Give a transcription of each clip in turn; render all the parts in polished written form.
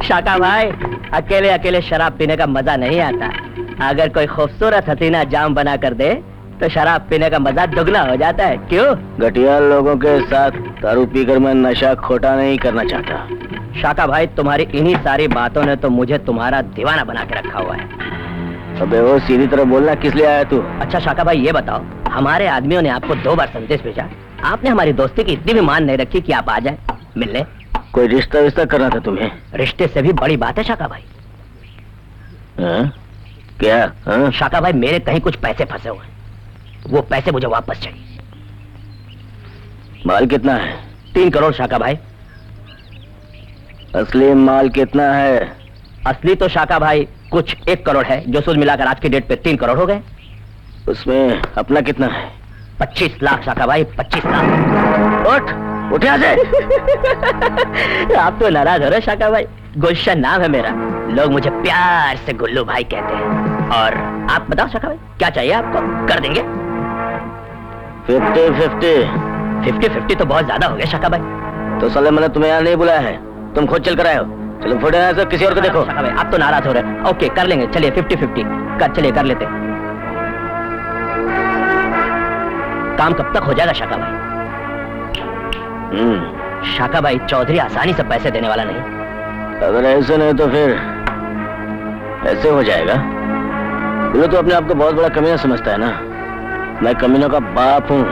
शाका भाई, अकेले अकेले शराब पीने का मजा नहीं आता। अगर कोई खूबसूरत हसीना जाम बना कर दे तो शराब पीने का मजा दुगना हो जाता है। क्यों? घटिया लोगों के साथ दारू पीकर मैं नशा खोटा नहीं करना चाहता। शाका भाई, तुम्हारी इन्हीं सारी बातों ने तो मुझे तुम्हारा दीवाना बना के रखा हुआ है। अबे वो सीधी तरह बोलना, किस लिए आया तू? अच्छा शाका भाई, ये बताओ, हमारे आदमियों ने आपको 2 बार संदेश भेजा, आपने हमारी दोस्ती की इतनी भी मान नहीं रखी कि आप आ जाए मिलने। कोई रिश्ता विश्ता करना था तुम्हें? रिश्ते से भी बड़ी बात है शाका भाई। क्या? शाका भाई, मेरे कहीं कुछ पैसे फंसे हुए हैं, वो पैसे मुझे वापस चाहिए। माल कितना है? 3 करोड़ शाका भाई। असली माल कितना है? असली तो शाका भाई कुछ 1 करोड़ है, जो सूद मिलाकर आज की डेट पे 3 करोड़ हो गए। उसमें अपना कितना है? 25 लाख शाका भाई, 25 लाख। उठ यहाँ से। आप तो नाराज हो रहे शाका भाई। गुलशन नाम है मेरा, लोग मुझे प्यार से गुल्लू भाई कहते हैं। और आप बताओ शाका भाई, क्या चाहिए आपको? कर देंगे। 50-50 तो बहुत ज्यादा हो गया शाका भाई। तो साले मैंने तुम्हें यहाँ नहीं बुलाया है, तुम खुद चल कर आए हो। चलो फोटो यहाँ से किसी और को देखो। शाका भाई, आप तो नाराज हो रहे हैं। ओके, कर लेंगे, चलिए 50-50 चलिए कर लेते। काम कब तक हो जाएगा शाका भाई? शाका भाई, चौधरी आसानी से पैसे देने वाला नहीं। अगर ऐसे नहीं तो फिर ऐसे हो जाएगा। वो तो अपने आप को बहुत बड़ा कमीना समझता है ना। मैं कमीनों का बाप हूँ,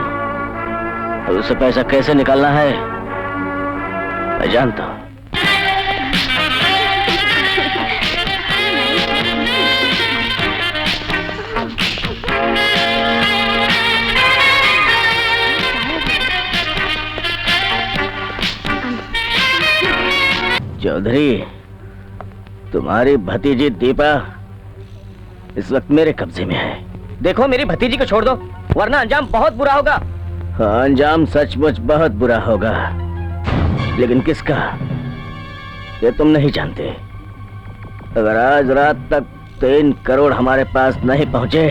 और उससे पैसा कैसे निकालना है मैं जानता हूँ। चौधरी, तुम्हारी भतीजी दीपा इस वक्त मेरे कब्जे में है। देखो, मेरी भतीजी को छोड़ दो, वरना अंजाम बहुत बुरा होगा। हाँ, अंजाम सचमुच बहुत बुरा होगा, लेकिन किसका ये तुम नहीं जानते। अगर आज रात तक 3 करोड़ हमारे पास नहीं पहुंचे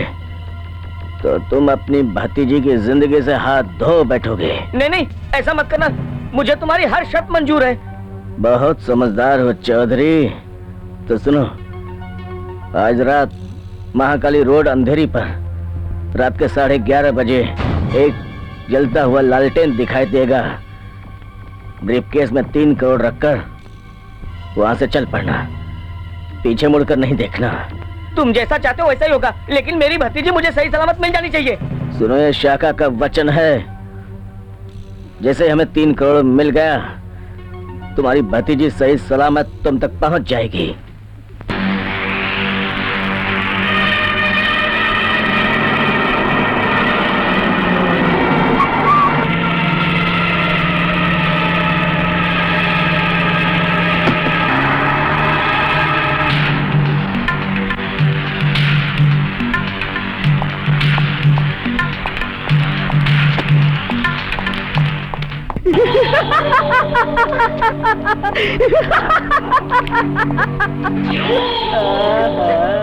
तो तुम अपनी भतीजी की जिंदगी से हाथ धो बैठोगे। नहीं नहीं, ऐसा मत करना, मुझे तुम्हारी हर शर्त मंजूर है। बहुत समझदार हो चौधरी। तो सुनो, आज रात महाकाली रोड अंधेरी पर रात के 11:30 बजे एक जलता हुआ लालटेन दिखाई देगा। ब्रीफकेस में 3 करोड़ रखकर वहां से चल पड़ना, पीछे मुड़कर नहीं देखना। तुम जैसा चाहते हो वैसा ही होगा, लेकिन मेरी भतीजी मुझे सही सलामत मिल जानी चाहिए। सुनो, ये शाका का वचन है, जैसे हमें 3 करोड़ मिल गया तुम्हारी भतीजी सही सलामत तुम तक पहुंच जाएगी।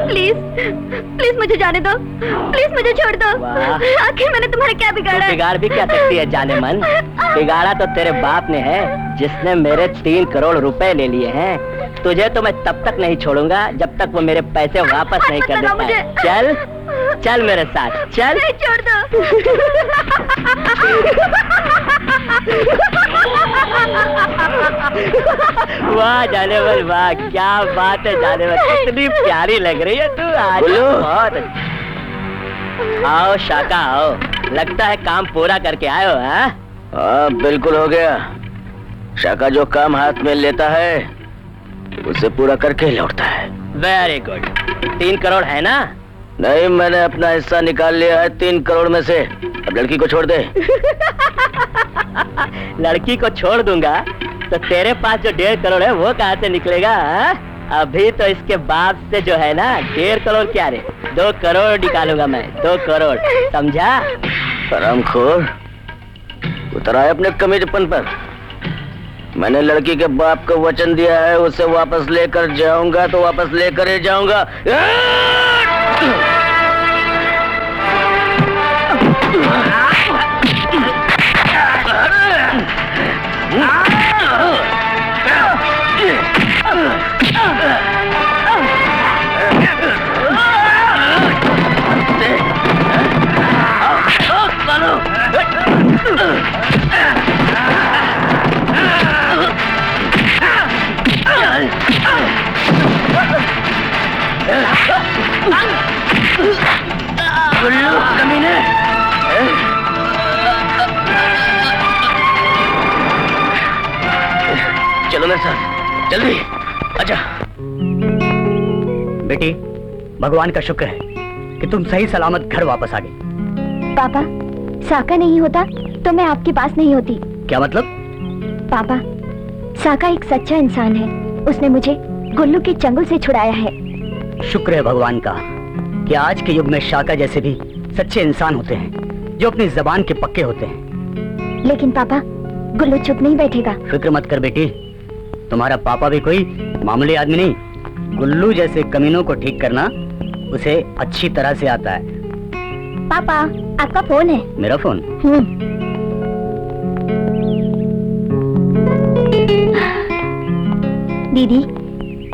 प्लीज प्लीज मुझे जाने दो, प्लीज मुझे छोड़ दो। आखिर मैंने तुम्हारा क्या बिगाड़ा? बिगाड़ भी क्या सकती है जाने मन? बिगाड़ा तो तेरे बाप ने है, जिसने मेरे 3 करोड़ रुपए ले लिए हैं। तुझे तो मैं तब तक नहीं छोड़ूंगा जब तक वो मेरे पैसे वापस नहीं कर देता। चल चल मेरे साथ, चल। नहीं, छोड़ दो। वाह जाने वाल, वाह क्या बात है जाने वाल, कितनी प्यारी लग रही है तू आज। बहुत आओ शाका आओ, लगता है काम पूरा करके आए हो। हाँ बिल्कुल हो गया। शाका जो काम हाथ में लेता है उसे पूरा करके लौटता है। Very good. 3 करोड़ है ना? नहीं, मैंने अपना हिस्सा निकाल लिया है 3 करोड़ में से। अब लड़की को छोड़ दे। लड़की को छोड़ दूंगा तो तेरे पास जो 1.5 करोड़ है वो कहाँ से निकलेगा? अभी तो इसके बाप से जो है ना 1.5 करोड़ क्या रे, 2 करोड़ निकालूंगा मैं, 2 करोड़, समझा? हरामखोर, उतर आए अपने कमीजपन पर। मैंने लड़की के बाप को वचन दिया है, उसे वापस लेकर जाऊंगा तो वापस लेकर ही जाऊंगा। गुल्लू कमीने। चलो मेरे साथ, जल्दी आजा। बेटी, भगवान का शुक्र है कि तुम सही सलामत घर वापस आ गई। पापा, साका नहीं होता तो मैं आपके पास नहीं होती। क्या मतलब? पापा, साका एक सच्चा इंसान है। उसने मुझे गुल्लू के चंगुल से छुड़ाया है। शुक्र है भगवान का कि आज के युग में शाका जैसे भी सच्चे इंसान होते हैं जो अपनी जबान के पक्के होते हैं। लेकिन पापा, गुल्लू चुप नहीं बैठेगा। फिक्र मत कर बेटी, तुम्हारा पापा भी कोई मामूली आदमी नहीं। गुल्लू जैसे कमीनों को ठीक करना उसे अच्छी तरह से आता है। पापा, आपका फोन है। मेरा फोन? दीदी,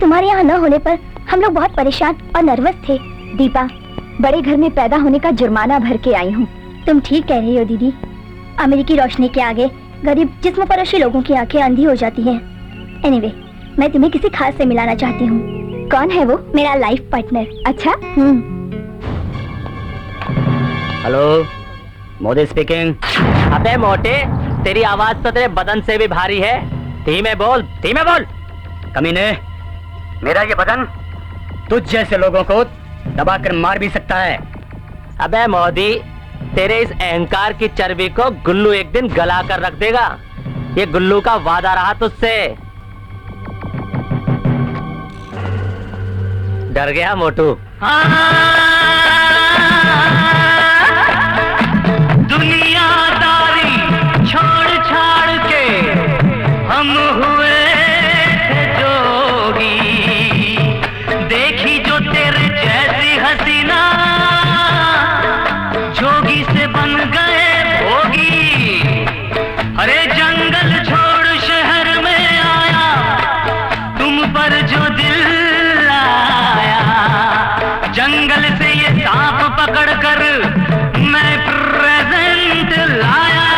तुम्हारे यहाँ न होने पर हम लोग बहुत परेशान और नर्वस थे। दीपा, बड़े घर में पैदा होने का जुर्माना भर के आई हूँ। तुम ठीक कह रही हो दीदी। अमेरिकी रोशनी के आगे गरीब जिस्म फरोशी लोगों की आंखें अंधी हो जाती हैं। एनीवे, मैं तुम्हें किसी खास से मिलाना चाहती हूँ। कौन है वो? मेरा लाइफ पार्टनर। अच्छा? Hello, Modi speaking. अबे मोटे, तेरी आवाज तो तेरे बदन से भी भारी है। धीमे बोल, धीमे बोल। कमीने, मेरा ये बदन तुझ जैसे लोगों को दबाकर मार भी सकता है। अबे मोदी, तेरे इस अहंकार की चर्बी को गुल्लू एक दिन गला कर रख देगा। ये गुल्लू का वादा रहा तुझसे। डर गया मोटू? दुनियादारी छोड़ छाड़ के हम हुए थे जोगी। देखी जो तेरे जैसी हसीना, जोगी से बन गए भोगी। अरे जंगल छोड़ शहर में आया, तुम पर जो दिल आया। जंगल से ये सांप पकड़ कर मैं प्रेजेंट लाया।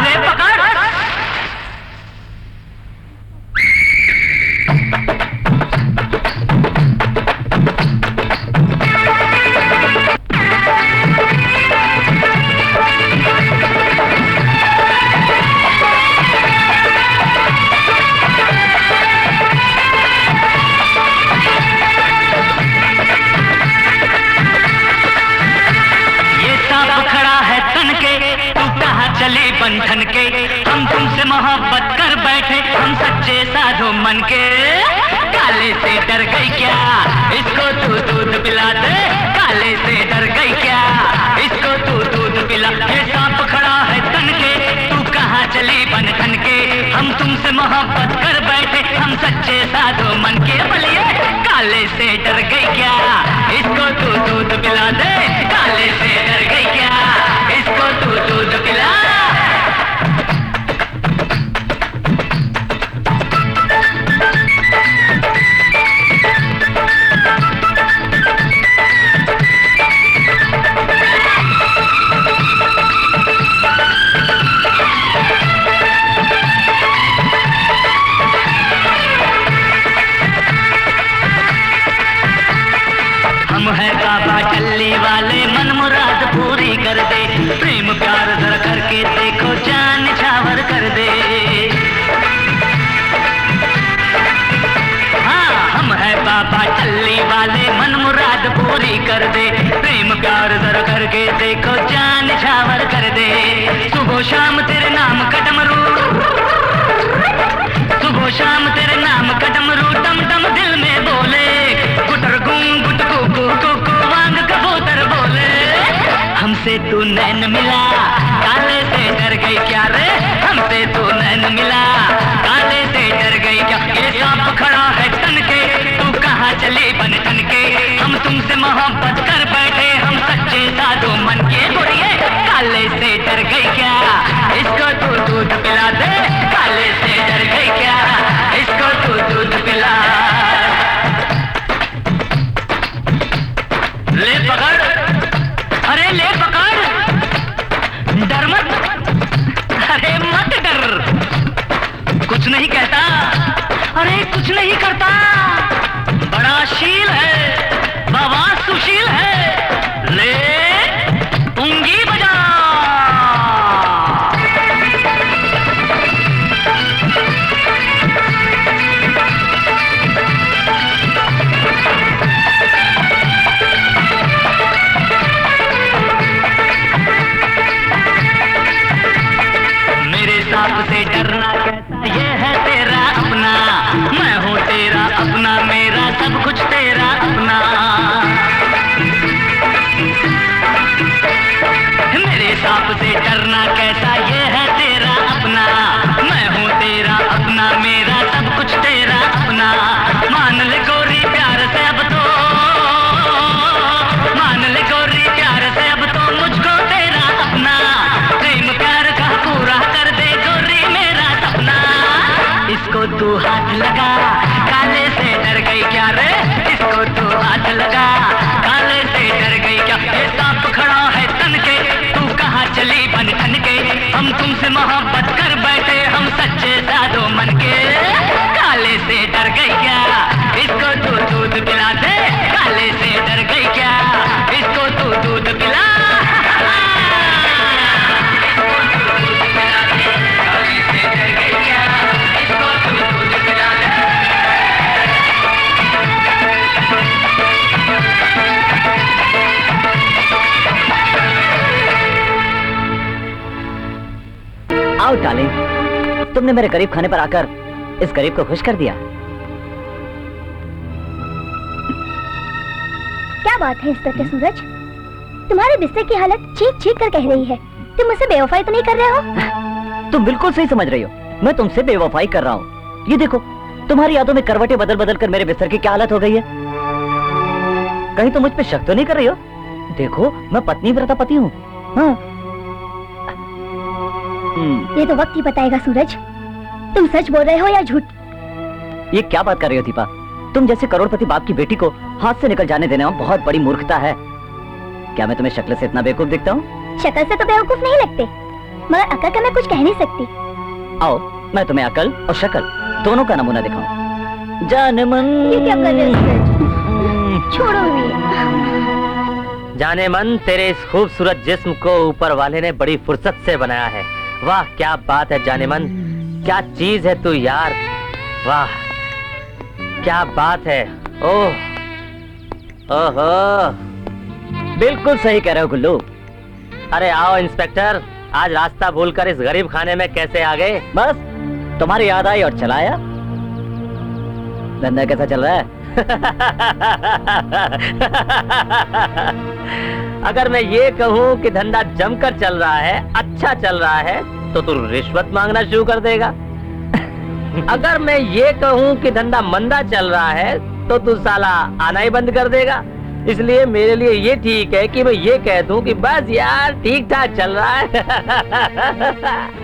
ले पकड़। चले बंधन के, हम तुमसे मोहब्बत कर बैठे, हम सच्चे साधु मन के। काले से डर गई क्या, इसको तू दूध पिला दे। काले से डर गई क्या, इसको तू दूध पिला। ये सांप खड़ा है तन के, तू कहाँ चली बंधन के। हम तुमसे मोहब्बत कर बैठे, हम सच्चे साधु मन के। बोलिए, काले से डर गई क्या, इसको तू दूध पिला दे। काले से डर गई क्या, इसको तू दूध पिला। हम है बाबा टल्ली वाले, मन मुराद पूरी कर दे। प्रेम प्यार धर करके देखो, जान छावर कर दे। हाँ, हम है बाबा टल्ली वाले, मन मुराद पूरी कर दे। प्रेम प्यार धर करके देखो, जान छावर कर दे। सुबह शाम तेरे नाम का डमरू, सुबह शाम तेरे नाम का डमरू डम डम दिल में बोले। गुटर गूं गुट को वांग कबूतर बोले। हमसे तू नैन मिला, काले से डर गई क्या रे। हमसे तू नैन मिला, काले से डर गई क्या। ये सांप खड़ा है तन के, तू कहाँ चले बन ठन के। हम तुमसे मोहब्बत कर बैठे, हम सच्चे साधु मन के। बोलिए, काले से डर गई क्या, इसको तू दूध पिला दे। काले से डर गई क्या, इसको तू दूध पिला। ले पकड़, अरे ले पकड़। डर मत, अरे मत डर। कुछ नहीं कहता, अरे कुछ नहीं करता। बड़ा शील है बाबा। कार्यशील है, ले उंगी बजा। मेरे सांप से डरना कैसा ये है तेरा अपना, मैं हूँ तेरा अपना, मेरा सब कुछ तेरा अपना। मेरे सांप से डरना कैसा ये है तेरा अपना, मैं हूँ तेरा अपना, मेरा सब कुछ तेरा अपना। मान ले गोरी प्यार से अब तो, मान ले गोरी प्यार से अब तो मुझको तेरा अपना। प्रेम प्यार का पूरा कर दे गोरी मेरा सपना। इसको तू हाथ लगा, काले से डर गई क्या रे? इसको तू हाथ लगा, काले से डर गई क्या? ये सांप खड़ा है तन के, तू कहाँ चली बन ठन के? हम तुमसे मोहब्बत कर बैठे, हम सच्चे साधो मन के। काले से डर गई क्या? इसको तू दूध पिला दे। काले से डर गई क्या? इसको तू दूध पिला। आओ डार्लिंग, तुमने मेरे गरीब खाने पर आकर इस गरीब को खुश कर दिया। क्या बात है इंस्पेक्टर सूरज, तुम्हारे बिस्तर की हालत चीख चीख कर कह रही है। तुम मुझसे बेवफाई तो नहीं कर रहे हो? तुम बिल्कुल सही समझ रही हो, मैं तुमसे बेवफाई कर रहा हूँ। ये देखो, तुम्हारी यादों में करवटें बदल बदल कर मेरे बिस्तर की क्या हालत हो गई है। कहीं तुम मुझ पे शक तो नहीं कर रही हो? देखो, मैं पत्नी व्रता पति हूँ। हाँ। ये तो वक्त ही बताएगा सूरज, तुम सच बोल रहे हो या झूठ। ये क्या बात कर रही हो दीपा? तुम जैसे करोड़पति बाप की बेटी को हाथ से निकल जाने देना बहुत बड़ी मूर्खता है। क्या मैं तुम्हें शक्ल से इतना बेवकूफ दिखता हूँ? शक्ल से तो बेवकूफ नहीं लगते, मगर अकल का मैं कुछ कह नहीं सकती। आओ, मैं तुम्हें अकल और शक्ल दोनों का नमूना दिखाऊं। जाने मन। ये क्या कर रहे हो सूरज? छोड़ो भी। जाने मन, तेरे इस खूबसूरत जिस्म को ऊपर वाले ने बड़ी फुर्सत से बनाया है। वाह क्या बात है जाने मन, क्या चीज है तू यार। वाह क्या बात है। ओह ओहो, बिल्कुल सही कह रहे हो गुल्लू। अरे आओ इंस्पेक्टर, आज रास्ता भूलकर इस गरीब खाने में कैसे आ गए? बस तुम्हारी याद आई और चलाया। धंधा कैसा चल रहा है? अगर मैं ये कहूँ कि धंधा जमकर चल रहा है, अच्छा चल रहा है, तो तू रिश्वत मांगना शुरू कर देगा। अगर मैं ये कहूँ कि धंधा मंदा चल रहा है, तो तू साला आना ही बंद कर देगा। इसलिए मेरे लिए ये ठीक है कि मैं ये कह दूं कि बस यार ठीक ठाक चल रहा है।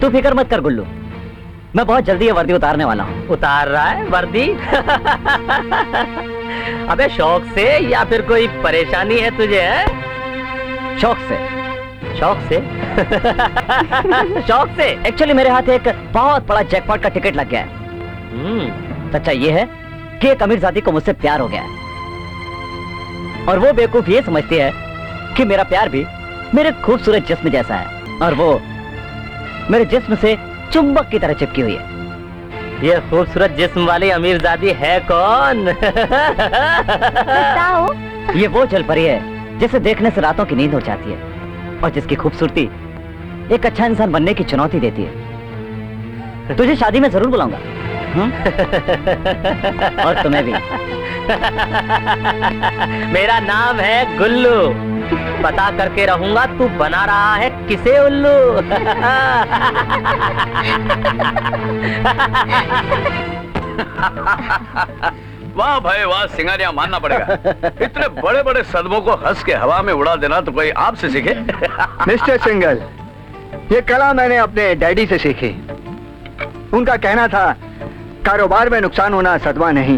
तू फिक्र मत कर गुल्लू, मैं बहुत जल्दी ये वर्दी उतारने वाला हूँ। उतार रहा है वर्दी? अबे शौक से या फिर कोई परेशानी है तुझे? है शौक से। शौक से? शौक से? एक्चुअली मेरे हाथ एक बहुत बड़ा जैकपॉट का टिकट लग गया है। सच्चाई ये है कि एक अमीरजादी को मुझसे प्यार हो गया है, और वो बेवकूफ ये समझती है कि मेरा प्यार भी मेरे खूबसूरत जिस्म जैसा है, और वो मेरे जिस्म से चुंबक की तरह चिपकी हुई है। ये खूबसूरत जिस्म वाली अमीरजादी है कौन? बताओ। ये वो जलपरी है जिसे देखने से रातों की नींद हो जाती है, और जिसकी खूबसूरती एक अच्छा इंसान बनने की चुनौती देती है। तुझे शादी में जरूर बुलाऊंगा। और तुम्हें भी। मेरा नाम है गुल्लू, पता करके रहूंगा तू बना रहा है किसे उल्लू। वाह भाई वाह, सिंगारिया मानना पड़ेगा। इतने बड़े बड़े सदमों को हंस के हवा में उड़ा देना तो कोई आपसे सीखे। मिस्टर सिंगल, ये कला मैंने अपने डैडी से सीखी। उनका कहना था, कारोबार में नुकसान होना सदमा नहीं,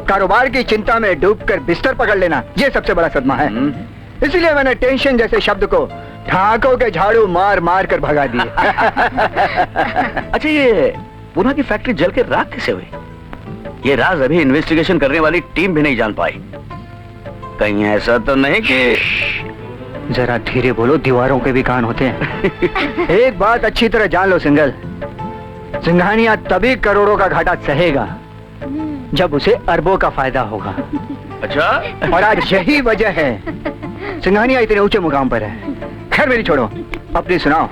कारोबार की चिंता में डूबकर बिस्तर पकड़ लेना ये सबसे बड़ा सदमा है। इसलिए मैंने टेंशन जैसे शब्द को ठाकों के झाड़ू मार मार कर भगा दिए। अच्छा, ये पूना की फैक्ट्री जल के राख कैसे हुई? ये राज अभी इन्वेस्टिगेशन करने वाली टीम भी नहीं जान पाई। कहीं ऐसा तो नहीं कि जरा धीरे बोलो, दीवारों के भी कान होते हैं। एक बात अच्छी तरह जान लो सिंघल, सिंघानिया तभी करोड़ों का घाटा सहेगा जब उसे अरबों का फायदा होगा। अच्छा, और आज यही वजह है सिंघानिया इतने ऊंचे मुकाम पर है। खैर मेरी छोड़ो, अपनी सुनाओ।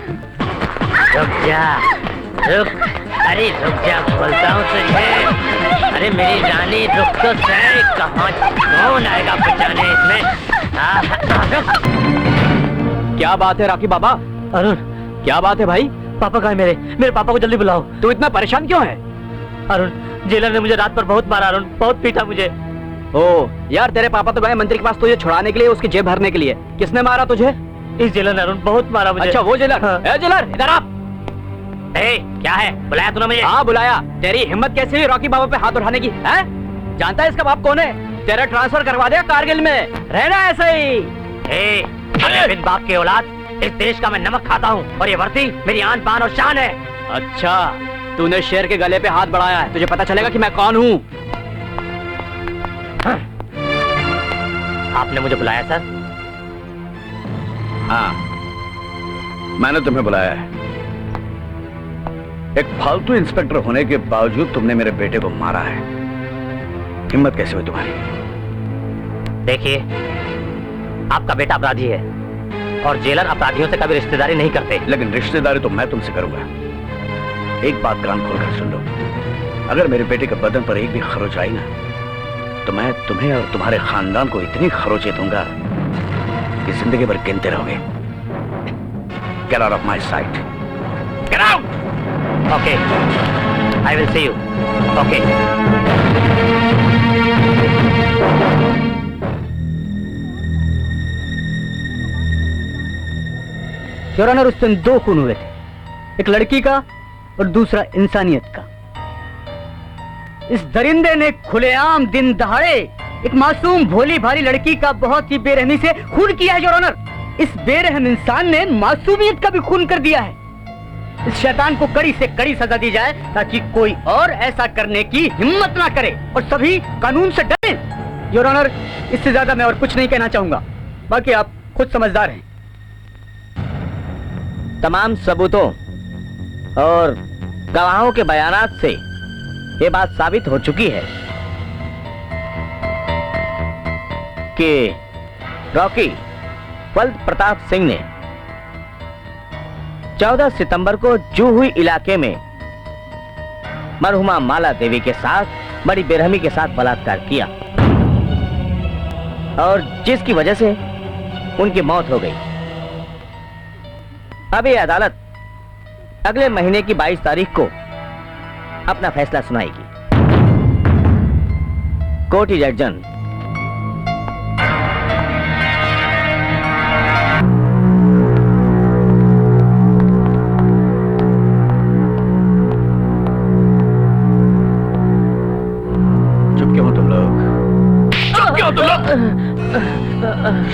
रुक जा, रुक, अरे रुक जा, बोलता हूँ तुझे। अरे मेरी रानी रुक तो सही, कहाँ कौन आएगा बचाने इसमें? रुक। क्या बात है राकी बाबा? अरुण, क्या बात है भाई? पापा कहाँ है मेरे? मेरे पापा को जल्दी बुलाओ। तू इतना परेशान क्यों है? अरुण, जेलर ने मुझे रात पर बहुत मारा अरुण, बहुत पीटा मुझे। ओ यार, तेरे पापा तो गए मंत्री के पास तुझे छुड़ाने के लिए, उसकी जेब भरने के लिए। किसने मारा तुझे? इस जेलर ने अरुण, बहुत मारा मुझे। अच्छा वो जेलर? हाँ। ए जेलर, इधर आ। क्या है, बुलाया तूने मुझे? हाँ बुलाया। तेरी हिम्मत कैसे हुई रॉकी बाबा पे हाथ उठाने की? है? जानता है इसका बाप कौन है? तेरा ट्रांसफर करवा दे कारगिल में, रहना ऐसे ही। बिन बाप की औलाद, इस देश का मैं नमक खाता हूँ और ये वर्दी मेरी आन बान और शान है। अच्छा, तूने शेर के गले पे हाथ बढ़ाया है, तुझे पता चलेगा कि मैं कौन हूँ। हाँ। आपने मुझे बुलाया सर? हाँ, मैंने तुम्हें बुलाया है। एक फालतू इंस्पेक्टर होने के बावजूद तुमने मेरे बेटे को मारा है। हिम्मत कैसे हुई तुम्हारी? देखिए, आपका बेटा अपराधी है और जेलर अपराधियों से कभी रिश्तेदारी नहीं करते। लेकिन रिश्तेदारी तो मैं तुमसे करूंगा। एक बात कान खोलकर सुन लो, अगर मेरे बेटे के बदन पर एक भी खरोच आई ना, तो मैं तुम्हें और तुम्हारे खानदान को इतनी खरोचे दूंगा कि जिंदगी भर गिनते रहोगे। Get out of my sight. Get out! Okay, I will see you. Okay. Your honour, उस दिन 2 खून हुए थे, एक लड़की का और दूसरा इंसानियत का। इस दरिंदे ने खुलेआम दिन दहाड़े एक मासूम भोली भाली लड़की का बहुत ही बेरहमी से खून किया है योर ऑनर। इस बेरहम इंसान ने मासूमियत का भी खून कर दिया है। इस शैतान को कड़ी से कड़ी सजा दी जाए ताकि कोई और ऐसा करने की हिम्मत ना करे और सभी कानून से डरें। योर ऑनर, इससे ज्यादा मैं और कुछ नहीं कहना चाहूंगा, बाकी आप खुद समझदार हैं। तमाम सबूतों और गवाहों के बयानात से ये बात साबित हो चुकी है कि रॉकी फल्द प्रताप सिंह ने 14 सितंबर को जूहुई इलाके में मरहुमा माला देवी के साथ बड़ी बेरहमी के साथ बलात्कार किया और जिसकी वजह से उनकी मौत हो गई। अब ये अदालत अगले महीने की 22 तारीख को अपना फैसला सुनाएगी। Court is adjourn.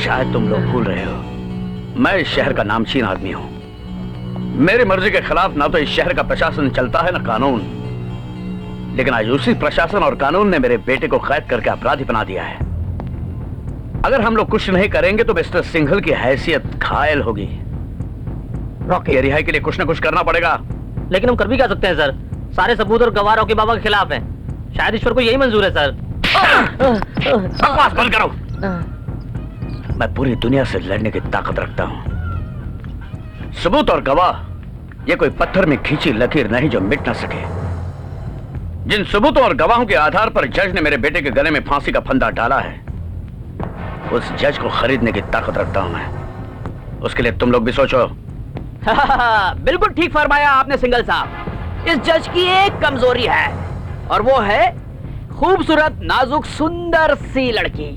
शायद तुम लोग भूल रहे हो, मैं इस शहर का नामचीन आदमी हूं। मेरी मर्जी के खिलाफ ना तो इस शहर का प्रशासन चलता है ना कानून, लेकिन आज उसी प्रशासन और कानून ने मेरे बेटे को कैद करके अपराधी बना दिया है। अगर हम लोग कुछ नहीं करेंगे तो मिस्टर सिंघल की हैसियत घायल होगी। रॉकी, रिहाई के लिए कुछ ना कुछ करना पड़ेगा। लेकिन हम कर भी क्या सकते हैं सर? सारे सबूत और गवाह रॉकी बाबा के खिलाफ हैं। शायद ईश्वर को यही मंजूर है सर। बकवास बंद करो। मैं पूरी दुनिया से लड़ने की ताकत रखता हूं। सबूत और गवाह ये कोई पत्थर में खींची लकीर नहीं जो मिट ना सके। जिन सबूतों और गवाहों के आधार पर जज ने मेरे बेटे के गले में फांसी का फंदा डाला है, उस जज को खरीदने की ताकत रखता हूं मैं। उसके लिए तुम लोग भी सोचो। बिल्कुल ठीक फरमाया आपने सिंघल साहब। इस जज की एक कमजोरी है और वो है खूबसूरत, नाजुक, सुंदर सी लड़की।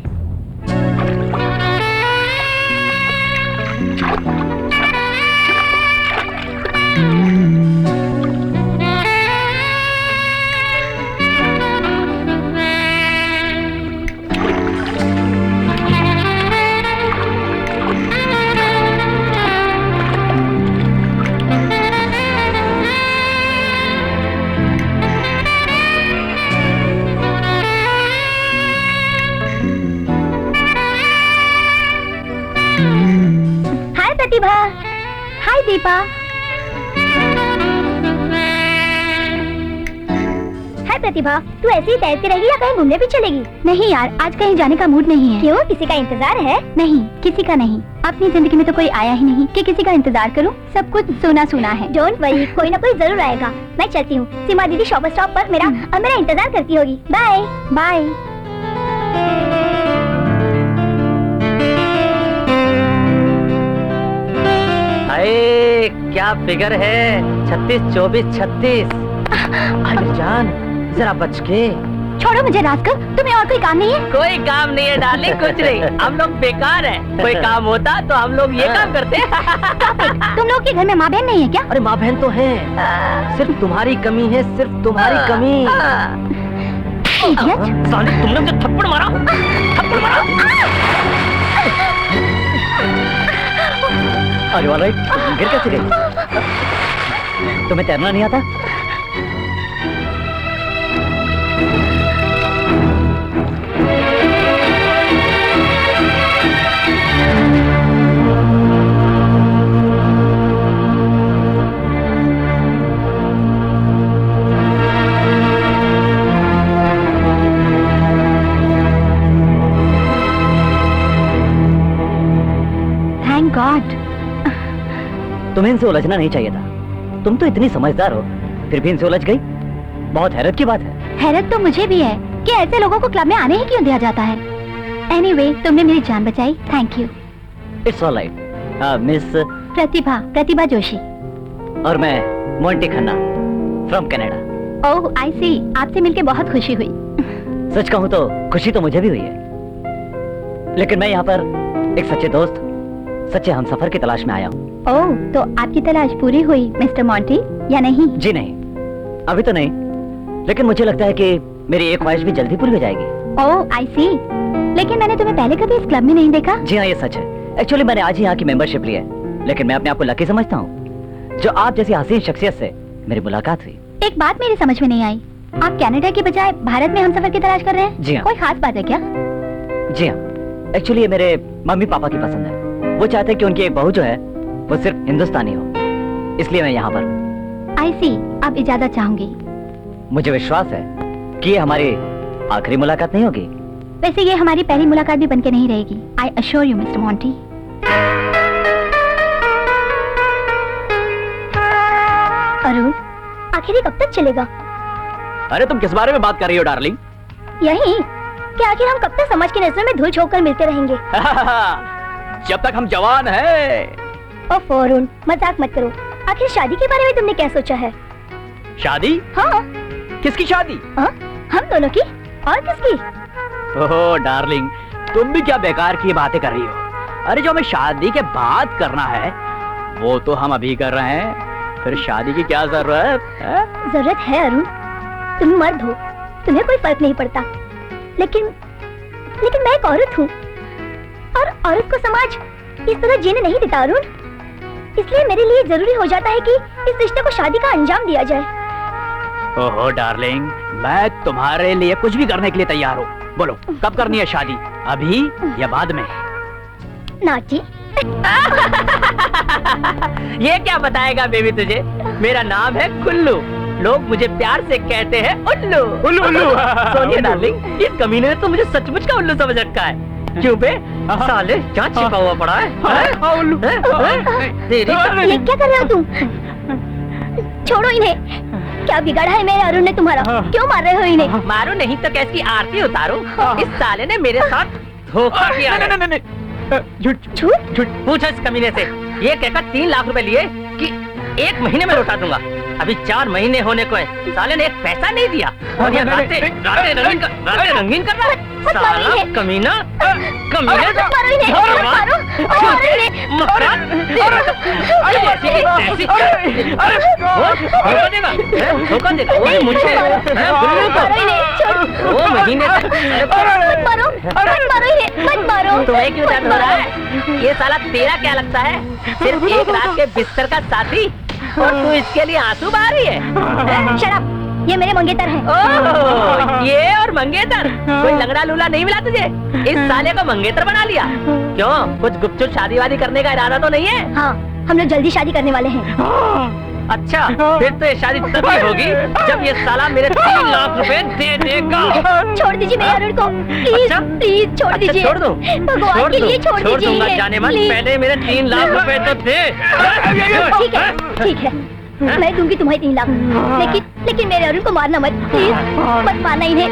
दीपा। हाय प्रतिभा, तू ऐसे ही तैरती रहेगी या कहीं घूमने भी चलेगी? नहीं यार, आज कहीं जाने का मूड नहीं है। क्यों, किसी का इंतजार है? नहीं, किसी का नहीं। अपनी जिंदगी में तो कोई आया ही नहीं कि किसी का इंतजार करूं। सब कुछ सुना सुना है। डोंट वरी, कोई ना कोई जरूर आएगा। मैं चलती हूँ। सीमा दीदी शॉपर स्टॉप पर मेरा इंतजार करती होगी। Bye bye. अरे क्या फिगर है, 36, 24, 36। अरे जान, जरा बच के। छोड़ो मुझे रास्कल, तुम्हें और कोई काम नहीं है? कोई काम नहीं है डार्लिंग, कुछ नहीं। हम लोग बेकार हैं। कोई काम होता तो हम लोग ये काम करते। तुम लोग के घर में माँ बहन नहीं है क्या? अरे माँ बहन तो है, सिर्फ तुम्हारी कमी है, सिर्फ तुम्हारी कमी। इडियट। साले, तुमने मुझे थप्पड़ मारा, थप्पड़ मारा। अरे वाला गिर कैसे गई? तुम्हें तैरना नहीं आता? Thank God. तुम्हें इनसे उलझना नहीं चाहिए था। तुम तो इतनी समझदार हो, फिर भी इनसे उलझ गई। बहुत हैरत की बात है। हैरत तो मुझे भी है कि ऐसे लोगों को क्लब में आने ही क्यों दिया जाता है। एनीवे, तुमने मेरी जान बचाई, thank you. It's all right. Miss Pratibha Joshi. और मैं Monty Khanna from Canada. Oh I see, आपसे मिलके बहुत खुशी हुई। सच कहूँ तो खुशी तो मुझे भी हुई है, लेकिन मैं यहाँ पर एक सच्चे दोस्त, सच्चे हमसफर की तलाश में आया हूँ। ओह, तो आपकी तलाश पूरी हुई मिस्टर मॉन्टी, या नहीं? जी नहीं, अभी तो नहीं, लेकिन मुझे लगता है कि मेरी एक ख्वाहिश भी जल्दी पूरी हो जाएगी। ओह आई सी, लेकिन मैंने तुम्हें पहले कभी इस क्लब में नहीं देखा। जी हाँ, ये सच है। एक्चुअली मैंने आज ही यहाँ की मेंबरशिप ली है, लेकिन मैं अपने आप को लकी समझता हूँ जो आप जैसी हसीन शख्सियत से मेरी मुलाकात हुई। एक बात मेरी समझ में नहीं आई, आप कनाडा के बजाय भारत में हमसफर की तलाश कर रहे हैं? जी हाँ। कोई खास बात है क्या? जी हाँ, एक्चुअली ये मेरे मम्मी पापा की पसंद है। वो चाहते हैं कि उनकी एक बहू जो है वो सिर्फ हिंदुस्तानी हो, इसलिए मैं यहाँ पर हूँ। आई सी, अब इजाजत चाहूंगी। मुझे विश्वास है कि ये हमारी आखिरी मुलाकात नहीं होगी। वैसे ये हमारी पहली मुलाकात भी बनके नहीं रहेगी। I assure you mister Monty. Arun, आखिर ये कब तक चलेगा? अरे तुम किस बारे में बात कर रही हो डार्लिंग? यही कि आखिर हम कब तक समाज की नजरों में धूल झोंक कर मिलते रहेंगे? जब तक हम जवान हैं। ओफ अरुण, मजाक मत करो। आखिर शादी के बारे में तुमने क्या सोचा है? शादी? हाँ। किसकी शादी? हाँ, हम दोनों की। और किसकी? ओह डार्लिंग, तुम भी क्या बेकार की बातें कर रही हो। अरे जो हमें शादी के बाद करना है वो तो हम अभी कर रहे हैं, फिर शादी की क्या जरूरत है? जरूरत है अरुण, तुम मर्द हो, तुम्हें कोई फर्क नहीं पड़ता, लेकिन मैं एक औरत हूँ और औरत को समाज इस तरह जीने नहीं देता अरुण। इसलिए मेरे लिए जरूरी हो जाता है कि इस रिश्ते को शादी का अंजाम दिया जाए। ओहो डार्लिंग, मैं तुम्हारे लिए कुछ भी करने के लिए तैयार हूँ। बोलो कब करनी है शादी, अभी या बाद में? नाची। ये क्या बताएगा बेबी तुझे? मेरा नाम है कुल्लू, लोग मुझे प्यार से कहते हैं उल्लू। उल्लू उल्लू। सोनिया डार्लिंग, इस कमीने ने तो मुझे सचमुच का उल्लू समझ रखा है। क्यों बे? साले क्या छिपा हुआ पड़ा है? उल्लू। तेरी ये क्या कर रहे हो तुम? छोड़ो इन्हें। क्या बिगाड़ा है मेरे अरुण ने तुम्हारा? क्यों मार रहे हो इन्हें? मारो नहीं तो कैसी आरती उतारो। इस साले ने मेरे साथ धोखा किया है। झूठ? पूछो इस कमीने से। ये कहकर 3 लाख रुपए लिए कि 1 महीने में लौटा दूंगा। अभी 4 महीने होने को है, साले ने 1 पैसा नहीं दिया और ये रातें रंगीन कर रहा है। साला कमीना, कमीने धोखा देगा मुझे। 2 महीने तुम्हें क्यों दर्द हो रहा है? ये साला तेरा क्या लगता है? सिर्फ एक रात के बिस्तर का साथी और तू इसके लिए आंसू बहा रही है? शराब, ये मेरे मंगेतर हैं। ओह, ये और मंगेतर? कोई लंगड़ा लूला नहीं मिला तुझे? इस साले को मंगेतर बना लिया? क्यों, कुछ गुपचुप शादी वादी करने का इरादा तो नहीं है? हाँ, हम लोग जल्दी शादी करने वाले हैं। अच्छा, फिर तो ये शादी तभी होगी जब ये साला मेरे 3 लाख रुपए दे देगा। छोड़ दीजिए मेरे अरुण को, प्लीज अच्छा? प्लीज छोड़ अच्छा, दीजिए। छोड़ दूं? भगवान के लिए छोड़ दीजिए। दूंगा जाने मन, प्लीज। पहले मेरे 3 लाख रुपए तो दे। ठीक है ठीक है, मैं दूंगी तुम्हें 3 लाख, लेकिन मेरे अरुण को मारना मत, प्लीज मत मारना इन्हें।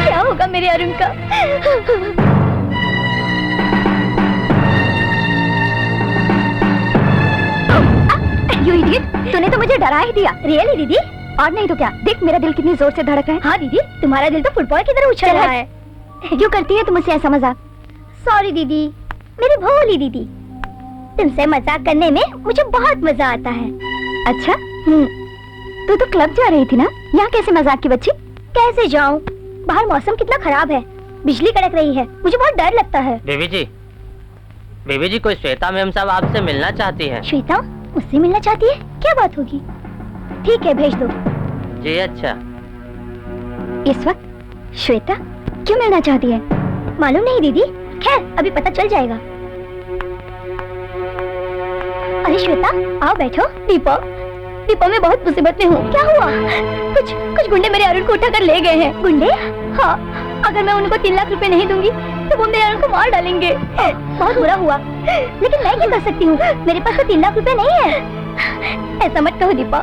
क्या होगा मेरे अरुण का? You idiot, तूने तो मुझे डरा ही दिया। रियली दीदी? और नहीं तो क्या, देख मेरा दिल कितनी जोर से धड़क रहा है। हाँ दीदी, तुम्हारा दिल तो फुटबॉल की तरह उछल रहा है। क्यों करती है तुम मुझसे ऐसा मजाक? सॉरी दीदी, मेरी भोली दीदी। तुमसे मजाक करने में मुझे बहुत मजा आता है। अच्छा, तू तो क्लब जा रही थी ना? यहाँ कैसे मजाक की बच्ची? कैसे जाऊँ? बाहर मौसम कितना खराब है, बिजली कड़क रही है, मुझे बहुत डर लगता है। बेबी जी कोई श्वेता मैम साहब आपसे मिलना चाहती है। श्वेता मुझसे मिलना चाहती है? क्या बात होगी? ठीक है, भेज दो। जी अच्छा। इस वक्त श्वेता क्यों मिलना चाहती है? मालूम नहीं दीदी, खैर अभी पता चल जाएगा। अरे श्वेता आओ बैठो। दीपा मैं बहुत मुसीबत में हूँ। क्या हुआ? कुछ गुंडे मेरे अरुण को उठाकर ले गए हैं। गुंडे? हाँ, अगर मैं उनको 3 लाख रुपए नहीं दूंगी तो वो मेरे अरुण को मार डालेंगे। बहुत बुरा हुआ, लेकिन मैं क्या कर सकती हूँ? मेरे पास तो 3 लाख रुपए नहीं है। ऐसा मत कहो दीपा,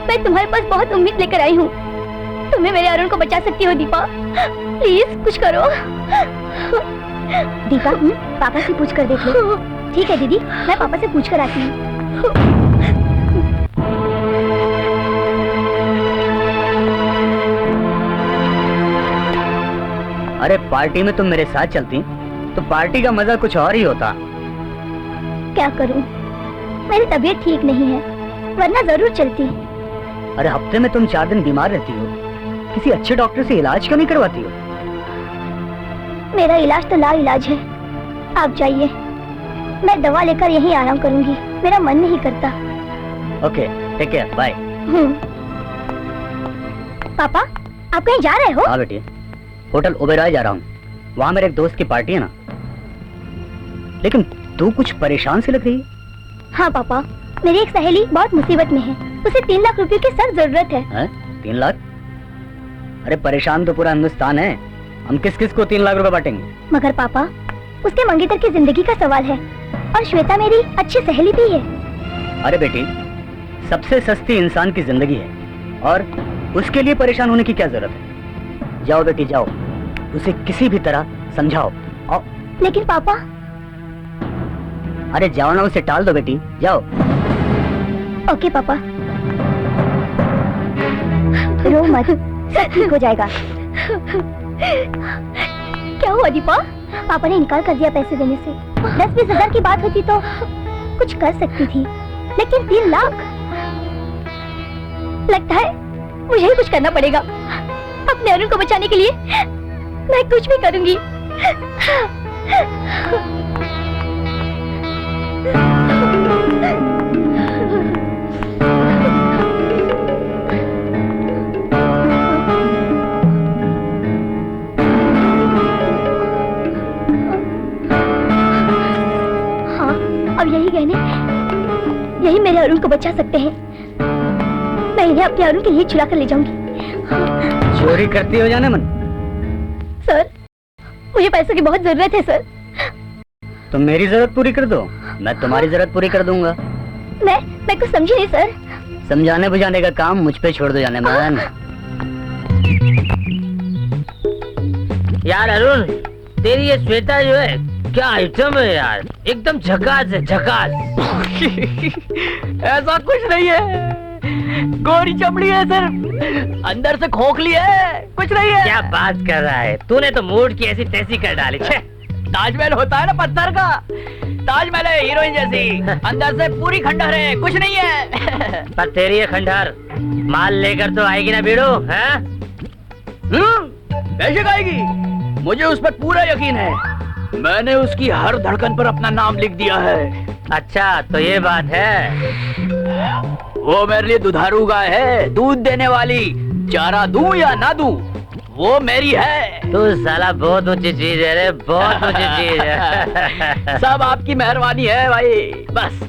मैं तुम्हारे पास बहुत उम्मीद लेकर आई हूँ। तुम्हें मेरे अरुण को बचा सकती हो दीपा, प्लीज कुछ करो। दीपा पापा से पूछ कर देख लो। ठीक है दीदी, मैं पापा से पूछ कर आती हूँ। अरे पार्टी में तुम मेरे साथ चलती तो पार्टी का मजा कुछ और ही होता। क्या करूं, मेरी तबीयत ठीक नहीं है, वरना जरूर चलती। अरे हफ्ते में तुम 4 दिन बीमार रहती हो, किसी अच्छे डॉक्टर से इलाज क्यों नहीं करवाती हो? मेरा इलाज तो लाइलाज है। आप जाइए, मैं दवा लेकर यहीं आराम करूंगी, मेरा मन नहीं करता। Okay, take care, bye. पापा आप कहीं जा रहे हो? हाँ बेटी, होटल ओबेरॉय जा रहा हूँ, वहाँ मेरे एक दोस्त की पार्टी है ना। लेकिन तू कुछ परेशान सी लग रही है। हाँ पापा, मेरी एक सहेली बहुत मुसीबत में है, उसे 3 लाख रुपए की सख्त जरूरत है। 3 लाख? अरे परेशान तो पूरा हिंदुस्तान है, हम किस किस को 3 लाख रुपए बांटेंगे? मगर पापा, उसके मंगेतर की जिंदगी का सवाल है, और श्वेता मेरी अच्छी सहेली भी है। अरे बेटी, सबसे सस्ती इंसान की जिंदगी है, और उसके लिए परेशान होने की क्या जरूरत है? जाओ बेटी जाओ, उसे किसी भी तरह समझाओ। लेकिन पापा। अरे जाओ ना, उसे टाल दो बेटी, जाओ। ओके पापा, रो मत, सब ठीक हो जाएगा। क्या हुआ दीपा? पापा ने इनकार कर दिया पैसे देने से। 10-20 हजार की बात होती तो कुछ कर सकती थी, लेकिन 3 लाख? लगता है मुझे ही कुछ करना पड़ेगा। अपने अरुण को बचाने के लिए मैं कुछ भी करूंगी। हाँ, अब यही गहने, यही मेरे अरुण को बचा सकते हैं। मैं इन्हें अपने अरुण के लिए चुरा कर ले जाऊंगी। चोरी करती हो जाने मन? सर, मुझे पैसों की बहुत जरूरत है सर। तुम मेरी जरूरत पूरी कर दो, मैं तुम्हारी जरूरत पूरी कर दूंगा। मैं कुछ समझी नहीं सर। समझाने बुझाने का काम मुझ पे छोड़ दो जाने मन। यार अरुण, तेरी ये श्वेता जो है क्या आइटम है यार, एकदम झकास है, झकास। ऐसा कुछ नहीं है, गोरी चमड़ी है सर, अंदर से खोखली है, कुछ नहीं है। क्या बात कर रहा है, तूने तो मूड की ऐसी तैसी कर डाली। छे, ताजमहल होता है ना पत्थर का, ताजमहल है हीरोइन जैसी, अंदर से पूरी खंडहर है, कुछ नहीं है। पर तेरी ये खंडहर माल लेकर तो आएगी ना बीड़ू? हैं? बेशक आएगी, मुझे उस पर पूरा यकीन है। मैंने उसकी हर धड़कन पर अपना नाम लिख दिया है। अच्छा तो ये बात है। वो मेरे लिए दुधारू गाय है, दूध देने वाली। चारा दूं या ना दूं, वो मेरी है। तू साला बहुत ऊंची चीज है रे, बहुत ऊंची चीज है। सब आपकी मेहरबानी है भाई, बस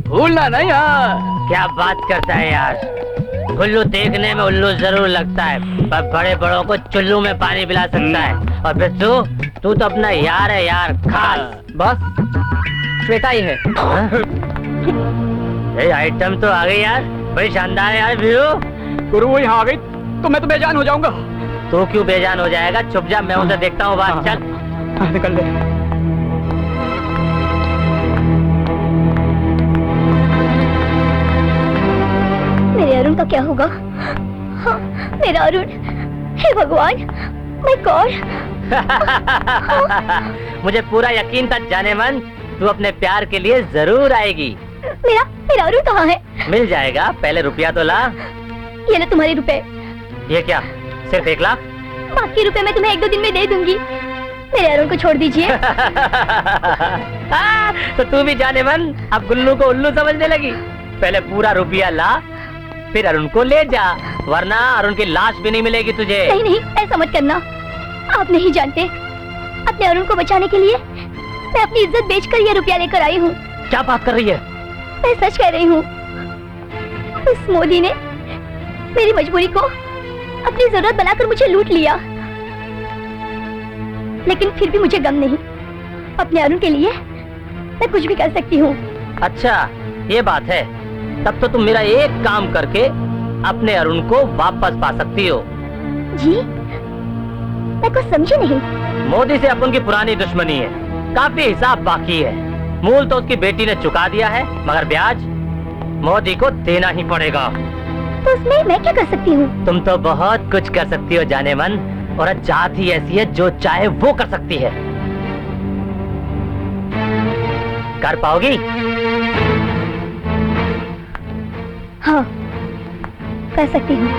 भूलना नहीं। हाँ, क्या बात करता है यार, गुल्लू देखने में उल्लू जरूर लगता है, पर बड़े बड़ों को चुल्लू में पानी पिला सकता है। और फिर तू तो अपना यार है यार, खास। बस श्वेता ही है। ये आइटम तो आ गई यार, बड़ी शानदार है यार। वीरू गुरु वो यहाँ आ गई तो मैं तो बेजान हो जाऊंगा। तू क्यों बेजान हो जाएगा, चुप जा, मैं उसे देखता हूँ बात। चल निकल ले। मेरे अरुण का क्या होगा? हाँ, मेरा अरुण, हे भगवान, मैं गॉड। मुझे पूरा यकीन था जाने मन, तू अपने प्यार के लिए जरूर आएगी। मेरा अरुण कहाँ है? मिल जाएगा, पहले रुपया तो ला। ये लो तुम्हारे रुपए। ये क्या, सिर्फ 1 लाख? बाकी रुपए मैं तुम्हें 1-2 दिन में दे दूंगी। मेरे अरुण को छोड़ दीजिए। तो तू भी जाने मन अब गुल्लू को उल्लू समझने लगी। पहले पूरा रुपया ला, फिर अरुण को ले जा, वरना अरुण की लाश भी नहीं मिलेगी तुझे। नहीं नहीं, ऐसा मत करना। आप नहीं जानते, अपने अरुण को बचाने के लिए मैं अपनी इज्जत बेचकर ये रुपया लेकर आई हूँ। क्या बात कर रही है? मैं सच कह रही हूँ। उस मोदी ने मेरी मजबूरी को अपनी जरूरत बनाकर मुझे लूट लिया, लेकिन फिर भी मुझे गम नहीं। अपने अरुण के लिए मैं कुछ भी कर सकती हूँ। अच्छा ये बात है, तब तो तुम मेरा एक काम करके अपने अरुण को वापस पा सकती हो। जी, मैं कुछ समझी नहीं। मोदी से अपन की पुरानी दुश्मनी है, काफी हिसाब बाकी है। मूल तो उसकी बेटी ने चुका दिया है, मगर ब्याज मोदी को देना ही पड़ेगा। तो उसमें मैं क्या कर सकती हूँ? तुम तो बहुत कुछ कर सकती हो जाने मन, और जात ही ऐसी है जो चाहे वो कर सकती है। कर पाओगी? हाँ, कर सकती हूँ।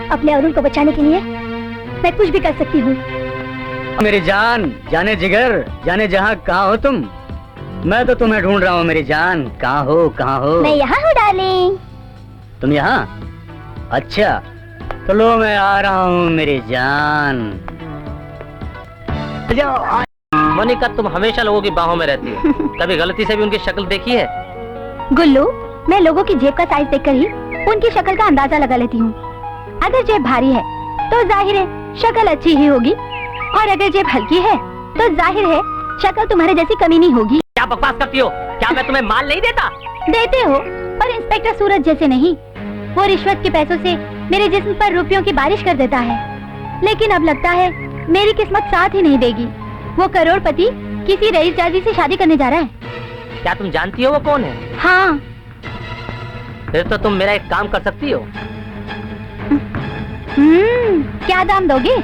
अपने अरुण को बचाने के लिए मैं कुछ भी कर सकती हूँ। मेरी जान, जाने जिगर, जाने जहाँ कहाँ हो तुम? मैं तो तुम्हें ढूंढ रहा हूँ मेरी जान। कहाँ हो, कहाँ हो? मैं यहाँ हूँ डार्लिंग। तुम यहाँ? अच्छा, तो लो मैं आ रहा हूँ मेरी जान। मोनिका, तुम हमेशा लोगों की बाहों में रहती हो, कभी गलती से भी उनकी शक्ल देखी है? गुल्लू, मैं लोगों की जेब का साइज देखकर ही उनकी शक्ल का अंदाजा लगा लेती हूँ। अगर जेब भारी है तो जाहिर है शक्ल अच्छी ही होगी, और अगर जेब हल्की है तो जाहिर है शक्ल तुम्हारे जैसी कमीनी होगी। क्या बकवास करती हो? क्या मैं तुम्हें माल नहीं देता? देते हो, पर इंस्पेक्टर सूरज जैसे नहीं। वो रिश्वत के पैसों से मेरे जिस्म पर रुपयों की बारिश कर देता है, लेकिन अब लगता है मेरी किस्मत साथ ही नहीं देगी। वो करोड़पति किसी रईस जाजी से शादी करने जा रहा है। क्या तुम जानती हो वो कौन है? हाँ। फिर तो तुम मेरा एक काम कर सकती हो। क्या दाम दोगे?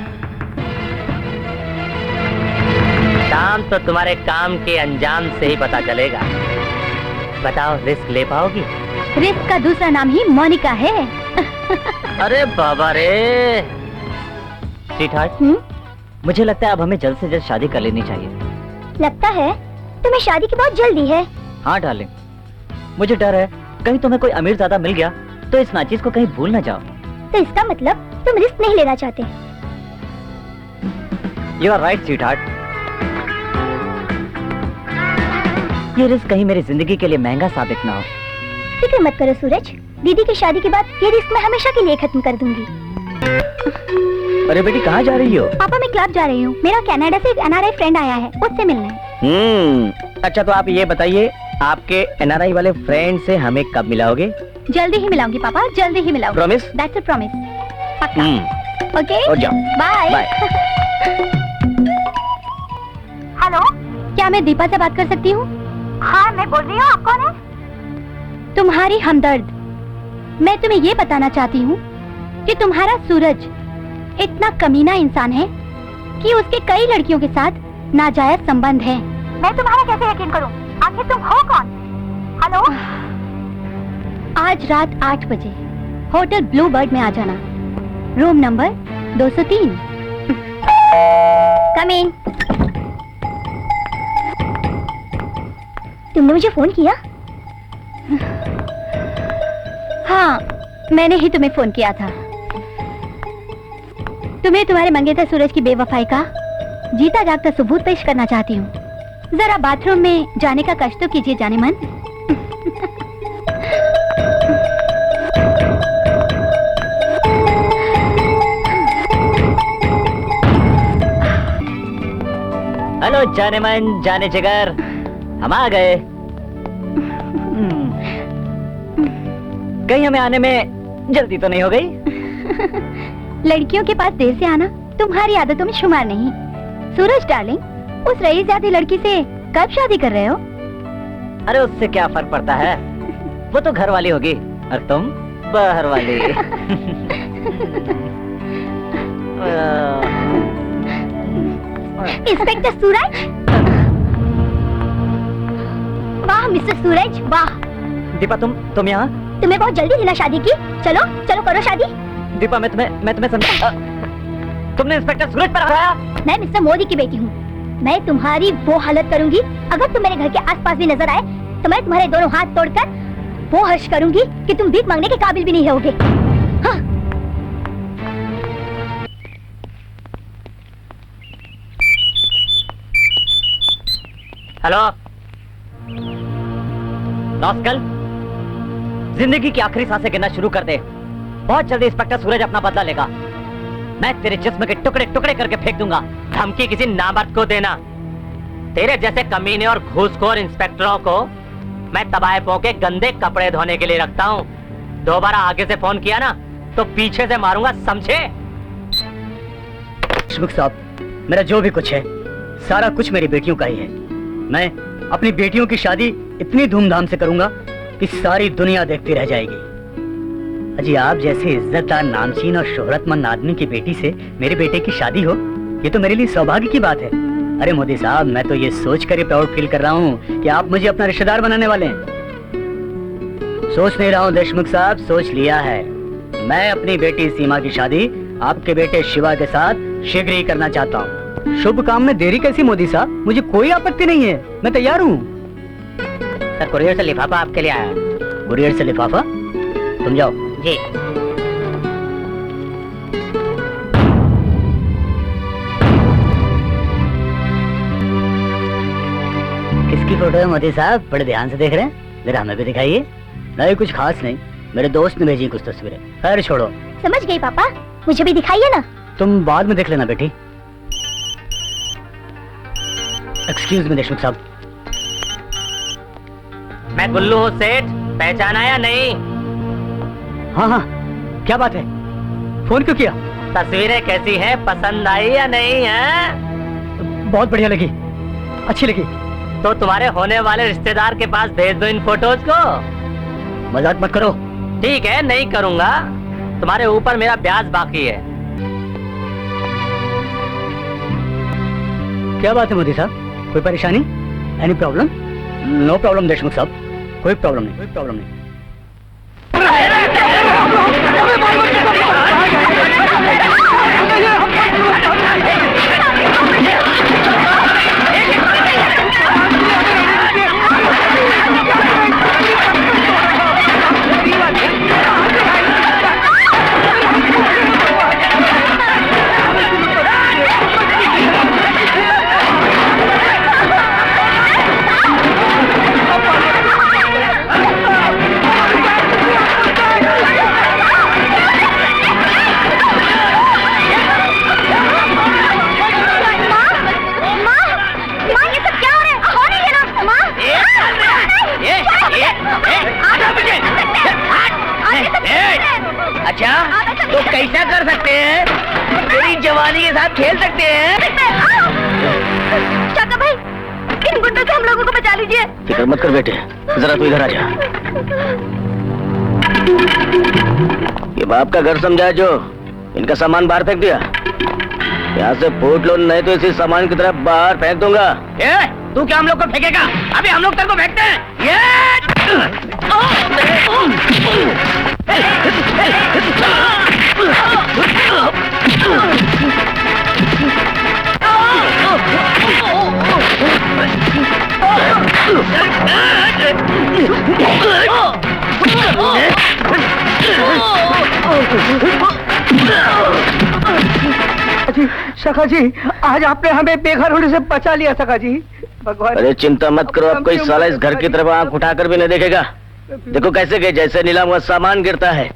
दाम तो तुम्हारे काम के अंजाम से ही पता चलेगा। बताओ, रिस्क ले पाओगी? रिस्क का दूसरा नाम ही मोनिका है। अरे बाबा रे। स्वीटहार्ट, मुझे लगता है अब हमें जल्द से जल्द शादी कर लेनी चाहिए। लगता है तुम्हें शादी की बहुत जल्दी है। हाँ डार्लिंग, मुझे डर है कहीं तुम्हें कोई अमीरजादा मिल गया तो इस नाचीज को कहीं भूल ना जाओ। तो इसका मतलब तुम रिस्क नहीं लेना चाहते? You are right sweetheart. ये रिस्क कहीं मेरी जिंदगी के लिए महंगा साबित ना हो। फिक्र मत करो सूरज, दीदी की शादी के बाद ये रिस्क मैं हमेशा के लिए खत्म कर दूंगी। अरे बेटी, कहाँ जा रही हो? पापा, मैं क्लब जा रही हूँ। मेरा कनाडा से एक एनआरआई फ्रेंड आया है, उससे मिलना है। अच्छा, तो आप ये बताइए, आपके एनआरआई वाले फ्रेंड से हमें कब मिलाओगे? जल्दी ही मिलाऊंगी पापा, जल्दी ही मिलाऊंगी। प्रॉमिस? That's a promise. पक्का। ओके, और जाओ। बाय। बाय। हेलो, क्या मैं दीपा से बात कर सकती हूँ? हाँ, मैं बोल रही हूँ। आप कौन है? तुम्हारी हमदर्द। मैं तुम्हें ये बताना चाहती हूँ कि तुम्हारा सूरज इतना कमीना इंसान है कि उसके कई लड़कियों के साथ नाजायज संबंध है। मैं तुम्हारा कैसे यकीन करूँ? आखिर तुम हो कौन? हेलो, आज रात 8 बजे होटल ब्लू बर्ड में आ जाना, रूम नंबर 203। कम इन। तुमने मुझे फोन किया? हाँ, मैंने ही तुम्हें फोन किया था। तुम्हें तुम्हारे मंगेतर सूरज की बेवफाई का जीता जागता सबूत पेश करना चाहती हूँ। जरा बाथरूम में जाने का कष्ट तो कीजिए जाने मन। हेलो जाने मन जाने जिगर, हम आ गए। कहीं हमें आने में जल्दी तो नहीं हो गई? लड़कियों के पास देर से आना तुम्हारी आदतों में शुमार नहीं। सूरज डार्लिंग, उस रईसजादी लड़की से कब शादी कर रहे हो? अरे उससे क्या फर्क पड़ता है, वो तो घर वाली होगी और तुम बाहर वाली। इंस्पेक्टर सूरज, वाह मिस्टर सूरज वाह। दीपा तुम यहाँ? तुम्हें बहुत जल्दी थी ना शादी की? चलो चलो करो शादी। दीपा मैं तुम्हें समझा। तुमने इंस्पेक्टर सूरज पर हराया? मैं मिस्टर मोदी की बेटी हूँ। मैं तुम्हारी वो हालत करूंगी, अगर तुम मेरे घर के आसपास भी नजर आए तो मैं तुम्हारे दोनों हाथ तोड़कर वो हर्ष करूंगी कि तुम भीख मांगने के काबिल भी नहीं रहोगे। हाँ। हेलो रास्कल, जिंदगी की आखिरी सांसें गिनना शुरू कर दे। बहुत जल्दी इंस्पेक्टर सूरज अपना बदला लेगा। मैं तेरे जिस्म के टुकड़े टुकड़े करके फेंक दूंगा। धमकी किसी नामर्द को देना। तेरे जैसे कमीने और घूसखोर इंस्पेक्टरों को मैं तबायपों के गंदे कपड़े धोने के लिए रखता हूँ। दोबारा आगे से फोन किया ना तो पीछे से मारूंगा, समझे? देशमुख साहब, मेरा जो भी कुछ है सारा कुछ मेरी बेटियों का ही है। मैं अपनी बेटियों की शादी इतनी धूमधाम से करूंगा कि सारी दुनिया देखती रह जाएगी। अजी आप जैसे इज्जतदार, नामचीन और शोहरतमंद आदमी की बेटी से मेरे बेटे की शादी हो, ये तो मेरे लिए सौभाग्य की बात है। अरे मोदी साहब, मैं तो ये सोच कर ही प्राउड फील कर रहा हूँ कि आप मुझे अपना रिश्तेदार बनाने वाले हैं। सोच नहीं रहा हूँ देशमुख साहब, सोच लिया है। मैं अपनी बेटी सीमा की शादी आपके बेटे शिवा के साथ शीघ्र ही करना चाहता हूँ। शुभ काम में देरी कैसी मोदी साहब, मुझे कोई आपत्ति नहीं है, मैं तैयार हूँ। सर कुरियर से लिफाफा आपके लिए आया। कुरियर से लिफाफा? तुम जाओ। जी। किसकी फोटो है मोदी साहब? बड़े ध्यान से देख रहे हैं, जरा हमें भी दिखाइए। नहीं कुछ खास नहीं, मेरे दोस्त ने भेजी कुछ तस्वीरें। खैर छोड़ो। समझ गई पापा, मुझे भी दिखाइए ना। तुम बाद में देख लेना बेटी। एक्सक्यूज मी देशमुख साहब। मैं गुल्लू हूँ सेठ, पहचाना या नहीं? हाँ हाँ, क्या बात है, फोन क्यों किया? तस्वीरें कैसी हैं, पसंद आई या नहीं है? बहुत बढ़िया लगी, अच्छी लगी। तो तुम्हारे होने वाले रिश्तेदार के पास भेज दो इन फोटोज को। मजाक मत करो। ठीक है, नहीं करूंगा। तुम्हारे ऊपर मेरा ब्याज बाकी है। क्या बात है मोदी साहब, कोई परेशानी? Any problem? No problem Deshmukh साहब, कोई प्रॉब्लम नहीं, कोई प्रॉब्लम नहीं। अच्छा, तो कैसा कर सकते हैं? तेरी जवानी के साथ खेल सकते हैं? चाचा भाई, इन गुंडों से हम लोगों को बचा लीजिए। फिक्र मत कर बेटे, जरा तू इधर आ जा। ये बाप का घर समझा जो इनका सामान बाहर फेंक दिया। यहाँ से फूट लो, नहीं तो इसी सामान की तरफ बाहर फेंक दूंगा। तू क्या हम लोग को फेंकेगा? अभी हम लोग तेरे को फेंकते हैं। सखा जी, आज आपने हमें बेघर होने से बचा लिया सखा जी। भगवान। अरे चिंता मत करो, अब कोई साला इस घर की तरफ आंख उठाकर भी नहीं देखेगा। देखो कैसे गए, जैसे नीलाम हुआ सामान गिरता है।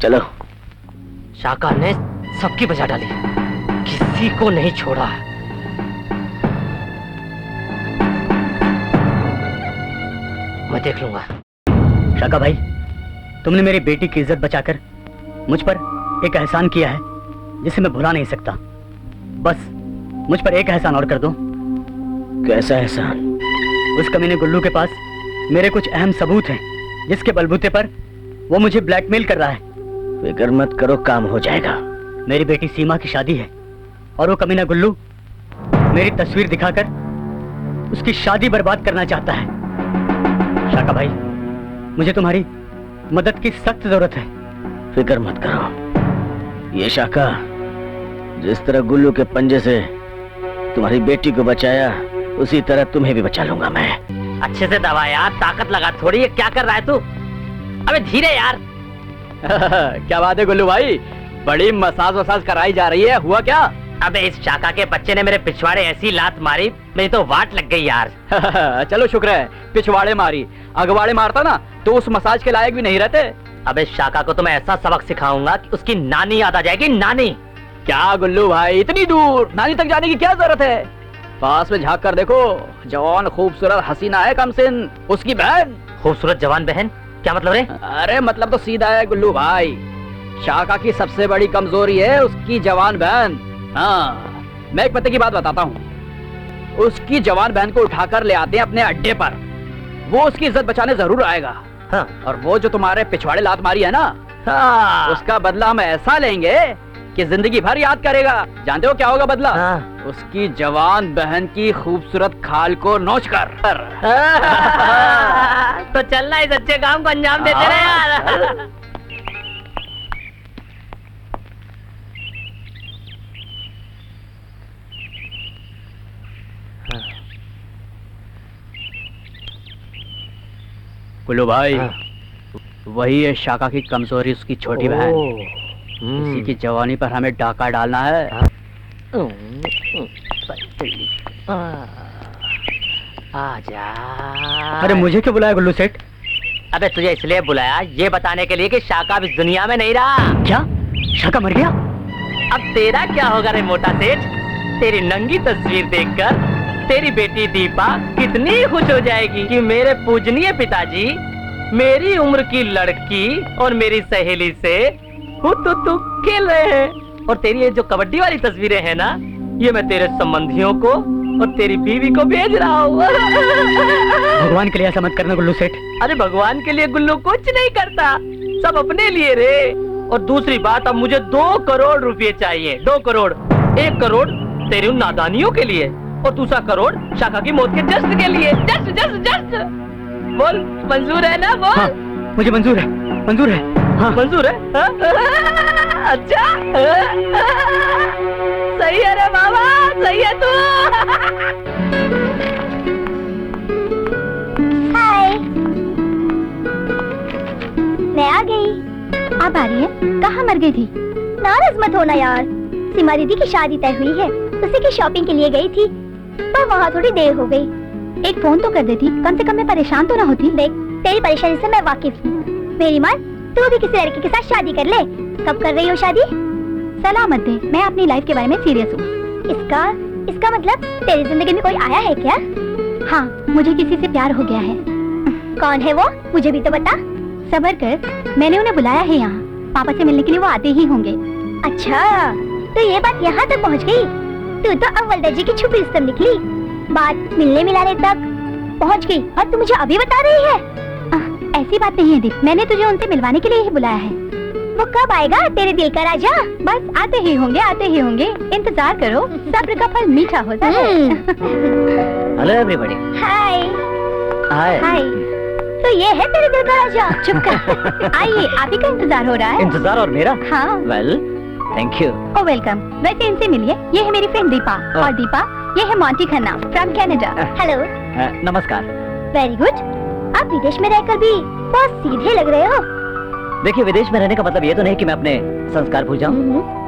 चलो। शाका ने सबकी बचा डाली, किसी को नहीं छोड़ा। मैं देख लूंगा। शाका भाई, तुमने मेरी बेटी की इज्जत बचाकर मुझ पर एक एहसान किया है जिसे मैं भुला नहीं सकता। बस मुझ पर एक एहसान और कर दो। कैसा एहसान? उस कमीने गुल्लू के पास मेरे कुछ अहम सबूत हैं जिसके बलबूते पर वो मुझे ब्लैकमेल कर रहा है। फिक्र मत करो, काम हो जाएगा। मेरी बेटी सीमा की शादी है और वो कमीना गुल्लू मेरी तस्वीर दिखाकर उसकी शादी बर्बाद करना चाहता है। शाका भाई, मुझे तुम्हारी मदद की सख्त जरूरत है। फिक्र मत करो, ये शाका जिस तरह गुल्लू के पंजे से तुम्हारी बेटी को बचाया, उसी तरह तुम्हें भी बचा लूंगा मैं। अच्छे से दबा यार, ताकत लगा थोड़ी। ये क्या कर रहा है तू? अबे धीरे यार। क्या बात है गुल्लू भाई, बड़ी मसाज वसाज कराई जा रही है, हुआ क्या? अबे इस शाका के बच्चे ने मेरे पिछवाड़े ऐसी लात मारी, मेरी तो वाट लग गई यार। चलो शुक्र है पिछवाड़े मारी, अगवाड़े मारता ना तो उस मसाज के लायक भी नहीं रहते। अबे शाका को तो मैं ऐसा सबक सिखाऊंगा कि उसकी नानी याद आ जाएगी। नानी? क्या गुल्लू भाई, इतनी दूर नानी तक जाने की क्या जरूरत है? पास में झांक कर देखो, जवान खूबसूरत हसीना है कमसिन, उसकी बहन। खूबसूरत जवान बहन? क्या मतलब रे? अरे मतलब तो सीधा है गुल्लू भाई, शाका की सबसे बड़ी कमजोरी है उसकी जवान बहन। हाँ, मैं एक पते की बात बताता हूँ। उसकी जवान बहन को उठाकर ले आते हैं अपने अड्डे पर, वो उसकी इज्जत बचाने जरूर आएगा। हाँ। और वो जो तुम्हारे पिछवाड़े लात मारी है ना, हाँ। उसका बदला हम ऐसा लेंगे कि जिंदगी भर याद करेगा। जानते हो क्या होगा बदला? हाँ। उसकी जवान बहन की खूबसूरत खाल को नोच कर। तो चलना, इस अच्छे काम को अंजाम देते रहे यार। गुल्लू भाई, हाँ। वही है शाका की कमजोरी, उसकी छोटी बहन। इसी की जवानी पर हमें डाका डालना है। आजा। अरे मुझे क्यों बुलाया गुल्लू सेठ? अबे तुझे इसलिए बुलाया, ये बताने के लिए कि शाका अब इस दुनिया में नहीं रहा। क्या शाका मर गया? अब तेरा क्या होगा रे मोटा सेठ? तेरी नंगी तस्वीर देखकर तेरी बेटी दीपा कितनी खुश हो जाएगी कि मेरे पूजनीय पिताजी मेरी उम्र की लड़की और मेरी सहेली से हुतुतु खेल रहे हैं। और तेरी ये जो कबड्डी वाली तस्वीरें हैं ना, ये मैं तेरे संबंधियों को और तेरी बीवी को भेज रहा हूँ। भगवान के लिए ऐसा मत करना गुल्लू सेठ। अरे भगवान के लिए गुल्लू कुछ नहीं करता, सब अपने लिए रे। और दूसरी बात, अब मुझे 2 करोड़ रुपए चाहिए। 2 करोड़। 1 करोड़ तेरी उन नादानियों के लिए और दूसरा करोड़ शाका की मौत के जश्न के लिए। जश्न जश्न जश्न। बोल, मंजूर है ना? बोल। हाँ, मुझे मंजूर है, मंजूर है। हाँ। मंजूर है? हाँ? अच्छा, सही है रे बाबा, सही है तू। हाय, मैं आ गई। आप आ रही हैं? कहाँ मर गई थी? नाराज मत होना यार, सीमा दीदी की शादी तय हुई है, उसी की शॉपिंग के लिए गई थी, पर वहाँ थोड़ी देर हो गई। एक फोन तो कर देती, कम से कम मैं परेशान तो ना होती। देख, तेरी परेशानी से मैं वाकिफ हूँ। मेरी मान, तू भी किसी लड़के के साथ शादी कर ले। कब कर रही हो शादी? सलामत दे, मैं अपनी लाइफ के बारे में सीरियस हूँ। इसका मतलब तेरी जिंदगी में कोई आया है क्या? हाँ, मुझे किसी से प्यार हो गया है। कौन है वो? मुझे भी तो बता। सब्र कर, मैंने उन्हें बुलाया है यहाँ, पापा से मिलने के लिए वो आते ही होंगे। अच्छा, तो ये बात यहाँ तक पहुँच गई? तू तो अव्वल दर्जे की छुपी रुस्तम निकली। बात मिलने मिलाने तक पहुँच गई और तू मुझे अभी बता रही है? ऐसी बात नहीं है दीप, मैंने तुझे उनसे मिलवाने के लिए ही बुलाया है। वो कब आएगा तेरे दिल का राजा? बस आते ही होंगे, आते ही होंगे, इंतजार करो, सब्र का फल मीठा होता है। Hello everybody. Hi. Hi. Hi. तो ये है तेरे दिल का राजा? चुप कर। आइए, आप ही का इंतजार हो रहा है। इंतजार और मेरा? हाँ। Well, thank you. Oh welcome. वैसे इनसे मिलिए, ये है मेरी फ्रेंड दीपा। और दीपा, ये है Monty Khanna from Canada. Hello. नमस्कार। Very good. आप विदेश में रहकर भी बहुत सीधे लग रहे हो। देखिए, विदेश में रहने का मतलब ये तो नहीं कि मैं अपने संस्कार भूल जाऊं।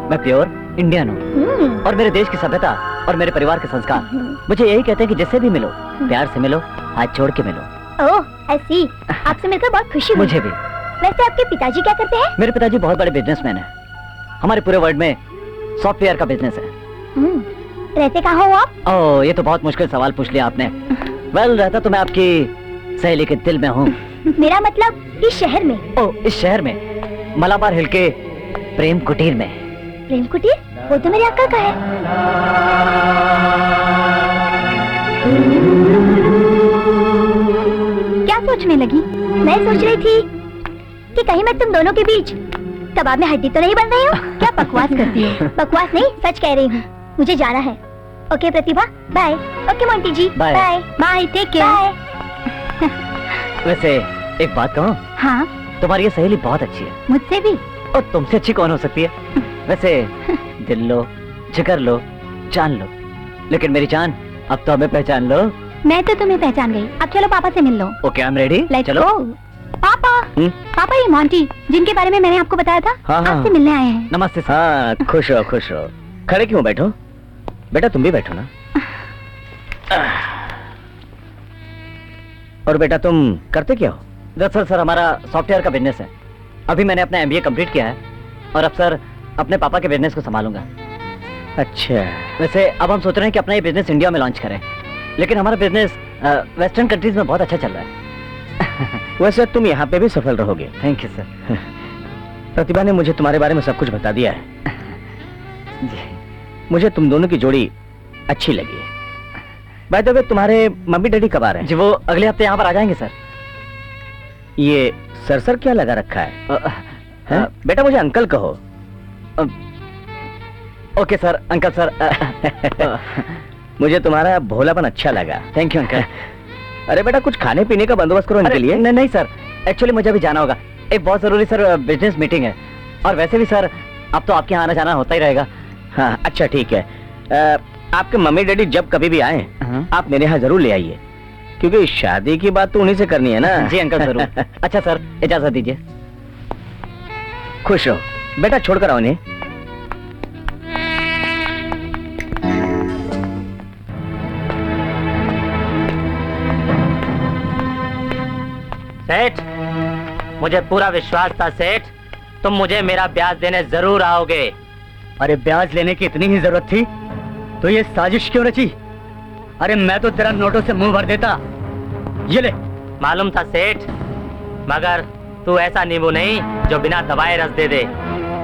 मैं प्योर इंडियन हूँ और मेरे देश की सभ्यता और मेरे परिवार के संस्कार मुझे यही कहते हैं कि जिससे भी मिलो प्यार से मिलो, हाथ जोड़ के मिलो। ओह ऐसी, आपसे मिलकर बहुत खुशी हुई। मुझे भी। वैसे आपके पिताजी क्या करते हैं? मेरे पिताजी बहुत बड़े बिजनेसमैन हैं। हमारे पूरे वर्ल्ड में सॉफ्टवेयर का बिजनेस है। रहते कहाँ हो आप? ओह ये तो बहुत मुश्किल सवाल पूछ लिया आपने। वेल रहता तो मैं आपकी सहेली के दिल में हूँ। मेरा मतलब इस शहर में। ओह इस शहर में, मलाबार हिल के प्रेम कुटीर में। प्रेम कुटीर? वो तो मेरे अंकल का है। क्या सोचने लगी? मैं सोच रही थी कि कहीं मैं तुम दोनों के बीच कबाब में हड्डी तो नहीं बन रही हूँ? क्या बकवास करती हो? बकवास नहीं, सच कह रही हूँ। मुझे जाना है। Okay Pratibha, bye. Okay Monty ji, bye. Bye, take care. वैसे एक बात कहूँ? हाँ तुम्हारी ये सहेली बहुत अच्छी है। मुझसे भी? और तुमसे अच्छी कौन हो सकती है? वैसे दिल लो, जिगर लो, जान लो, लेकिन मेरी जान अब तो हमें पहचान लो। मैं तो तुम्हें पहचान गई। अब चलो पापा से मिल लो। Okay I am ready. चलो पापा। पापा ये मोंटी जिनके बारे में मैंने आपको बताया था, हाँ, हाँ। आपसे मिलने आए हैं। नमस्ते सर। हाँ खुश रहो खुश रहो। खड़े क्यों बैठो? बेटा तुम भी बैठो ना। और बेटा तुम करते क्या हो? दरअसल सर हमारा सॉफ्टवेयर का बिजनेस है। अभी मैंने अपना MBA कंप्लीट किया है और अब सर अपने पापा के बिजनेस को संभालूंगा। अच्छा। वैसे अब हम सोच रहे हैं कि अपना ये बिजनेस इंडिया में लॉन्च करें, लेकिन हमारा बिजनेस वेस्टर्न कंट्रीज में बहुत अच्छा चल रहा है। वैसे तुम यहाँ पे भी सफल रहोगे। Thank you sir. प्रतिभा ने मुझे तुम्हारे बारे में सब कुछ बता दिया है। जी। मुझे तुम दोनों की जोड़ी अच्छी लगी। बाय द वे तुम्हारे मम्मी डैडी कब आ रहे हैं? जी वो अगले हफ्ते यहाँ पर आ जाएंगे सर। ये सर क्या लगा रखा है? बेटा मुझे अंकल कहो। Okay sir, uncle sir. मुझे तुम्हारा भोलापन अच्छा लगा। Thank you uncle. अरे बेटा कुछ खाने पीने का बंदोबस्त करो इनके लिए। नहीं सर, एक्चुअली मुझे अभी जाना होगा। एक बहुत जरूरी सर बिजनेस मीटिंग है, और वैसे भी सर अब तो आपके यहाँ आना जाना होता ही रहेगा। हाँ अच्छा ठीक है। आपके मम्मी डैडी जब कभी भी आए आप मेरे यहाँ जरूर ले आइए, क्योंकि शादी की बात तो उन्हीं से करनी है ना। जी अंकल जरूर। अच्छा सर इजाजत दीजिए। खुश रहो बेटा, छोड़कर आओ इन्हें। सेठ, मुझे पूरा विश्वास था सेठ, तुम मुझे मेरा ब्याज देने जरूर आओगे। अरे ब्याज लेने की इतनी ही जरूरत थी तो ये साजिश क्यों रची? अरे मैं तो तेरा नोटों से मुंह भर देता। ये ले। मालूम था सेठ, मगर तू ऐसा नींबू नहीं जो बिना दबाए रस दे दे।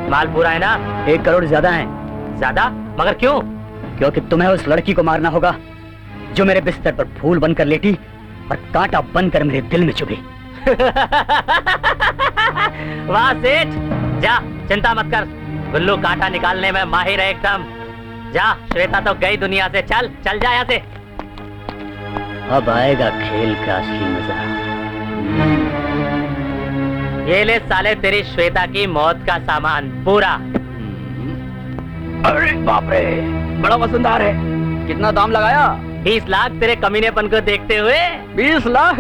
माल पूरा है ना? 1 करोड़ ज्यादा है। ज्यादा? मगर क्यों? क्योंकि तुम्हें उस लड़की को मारना होगा जो मेरे बिस्तर पर फूल बनकर लेटी और कांटा बनकर मेरे दिल में चुभी। वाह सेठ, जा चिंता मत कर, गुल्लू कांटा निकालने में माहिर है एकदम। जा, श्वेता तो गई दुनिया से, चल चल जा यहाँ से। अब आएगा खेल का असली मजा। ये ले साले तेरी श्वेता की मौत का सामान पूरा। अरे बाप रे, बड़ा वजनदार है। कितना दाम लगाया? 20 लाख तेरे कमीनेपन को देखते हुए। 20 लाख?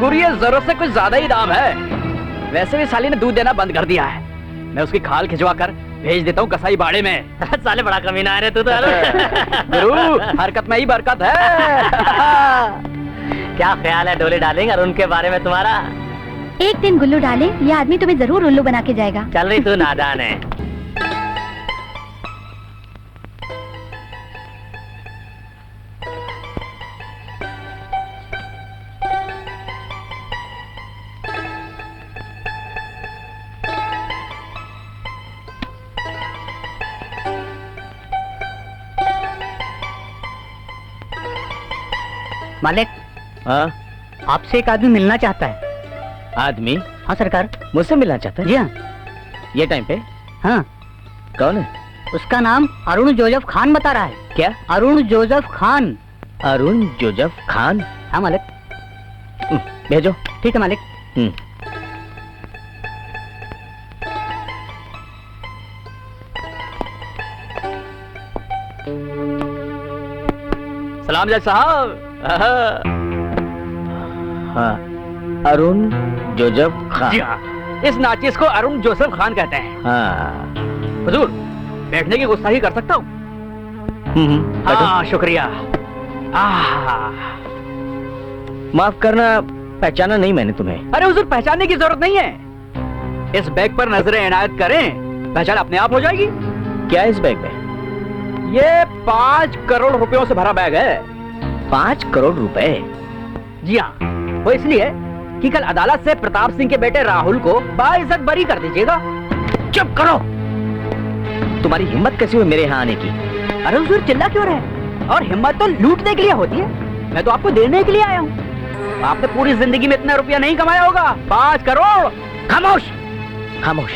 कुरियर जरूरत से कुछ ज्यादा ही दाम है। वैसे भी साली ने दूध देना बंद कर दिया है। मैं उसकी खाल खिंचवा कर भेज देता हूँ कसाई बाड़े में। साले बड़ा कमीना है रे तू तो। गुरु, हरकत में ही बरकत है। क्या ख्याल है डोली डालेंगे और उनके बारे में तुम्हारा? एक दिन गुल्लू डाले, ये आदमी तुम्हें जरूर उल्लू बना के जाएगा। चल रही तू नादान है। मालिक, हाँ आपसे एक आदमी मिलना चाहता है। आदमी? हाँ सरकार। मुझसे मिलना चाहता है? जी हाँ। ये टाइम पे? हाँ। कौन है? उसका नाम अरुण जोसेफ खान बता रहा है। क्या? अरुण जोसेफ खान। अरुण जोसेफ खान? हाँ मालिक। भेजो। ठीक है मालिक। सलाम जज साहब। हाँ, अरुण जोसेफ खान। जी हाँ, इस नाचिस को अरुण जोसेफ खान कहते हैं। हाँ। हुजूर, बैठने की गुस्ताखी कर सकता हूँ? हाँ, शुक्रिया। माफ करना, पहचाना नहीं मैंने तुम्हें। अरे हुजूर, पहचानने की जरूरत नहीं है। इस बैग पर नजरें इनायत करें, पहचान अपने आप हो जाएगी। क्या है इस बैग में? ये 5 करोड़ रुपयों से भरा बैग है। 5 करोड़ रुपए? जी हाँ, वो इसलिए कि कल अदालत से प्रताप सिंह के बेटे राहुल को बाइज्जत बरी कर दीजिएगा। चुप करो। तुम्हारी हिम्मत कैसी हुई मेरे यहाँ आने की? अरे हुजूर, चिल्ला क्यों रहे? और हिम्मत तो लूटने के लिए होती है, मैं तो आपको देने के लिए आया हूँ। आपने पूरी जिंदगी में इतना रुपया नहीं कमाया होगा। 5 करोड़। खामोश, खामोश।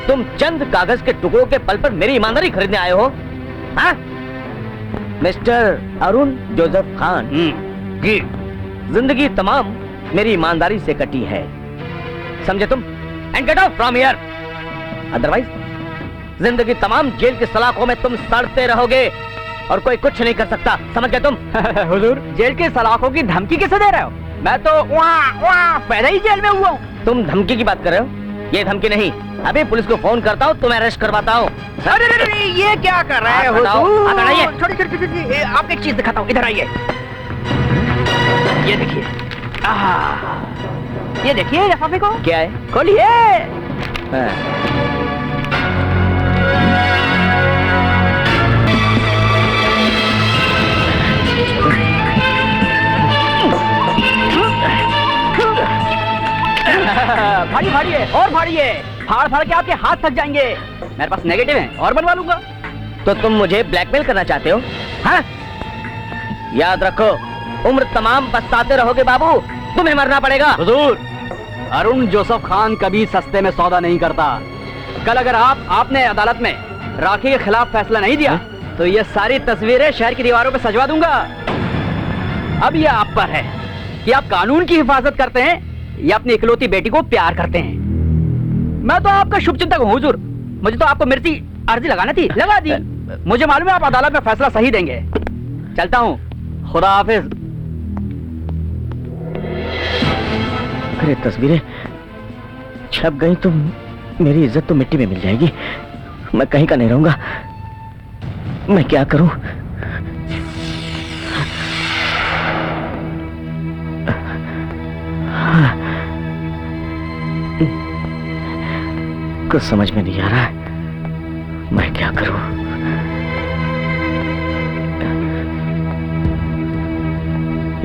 तुम चंद कागज के टुकड़ों के बल पर मेरी ईमानदारी खरीदने आए हो? हाँ? मिस्टर अरुण जोसेफ खान जी, जिंदगी तमाम मेरी ईमानदारी से कटी है, समझे तुम? And gate out from here, otherwise जिंदगी तमाम जेल की सलाखों में तुम सड़ते रहोगे और कोई कुछ नहीं कर सकता, समझ गए तुम? हुजूर, जेल की सलाखों की धमकी किसे दे रहे हो? मैं तो वहाँ पैदा ही जेल में हुआ हूँ। तुम धमकी की बात कर रहे हो? ये धमकी नहीं, अभी पुलिस को फोन करता हूँ, तुम्हें अरेस्ट करवाता हूँ। अरे ये क्या कर रहे हो? छोटी आपको एक चीज दिखाता हूँ, इधर आइए। ये देखिए, ये देखिए लिफाफे को। क्या है? खोलिए। भारी भारी है, और भारी है। फाड़ फाड़ के आपके हाथ थक जाएंगे। मेरे पास नेगेटिव है, और बनवा लूंगा। तो तुम मुझे ब्लैकमेल करना चाहते हो? हाँ? याद रखो, उम्र तमाम पछताते रहोगे बाबू, तुम्हें मरना पड़ेगा। हुजूर, अरुण जोसेफ खान कभी सस्ते में सौदा नहीं करता। कल अगर आपने अदालत में राखी के खिलाफ फैसला नहीं दिया तो ये सारी तस्वीरें शहर की दीवारों पे सजवा दूंगा। अब ये आप पर है कि आप कानून की हिफाजत करते हैं या अपनी इकलौती बेटी को प्यार करते हैं। मैं तो आपका शुभचिंतक हूँ हुजूर, मुझे तो आपको मिर्ची अर्जी लगाना थी, लगा दी। मुझे मालूम है आप अदालत में फैसला सही देंगे। चलता हूँ, खुदा हाफिज। अरे तस्वीरें छप गई तो मेरी इज्जत तो मिट्टी में मिल जाएगी। मैं कहीं का नहीं रहूंगा। मैं क्या करूं? कुछ समझ में नहीं आ रहा है, मैं क्या करूं?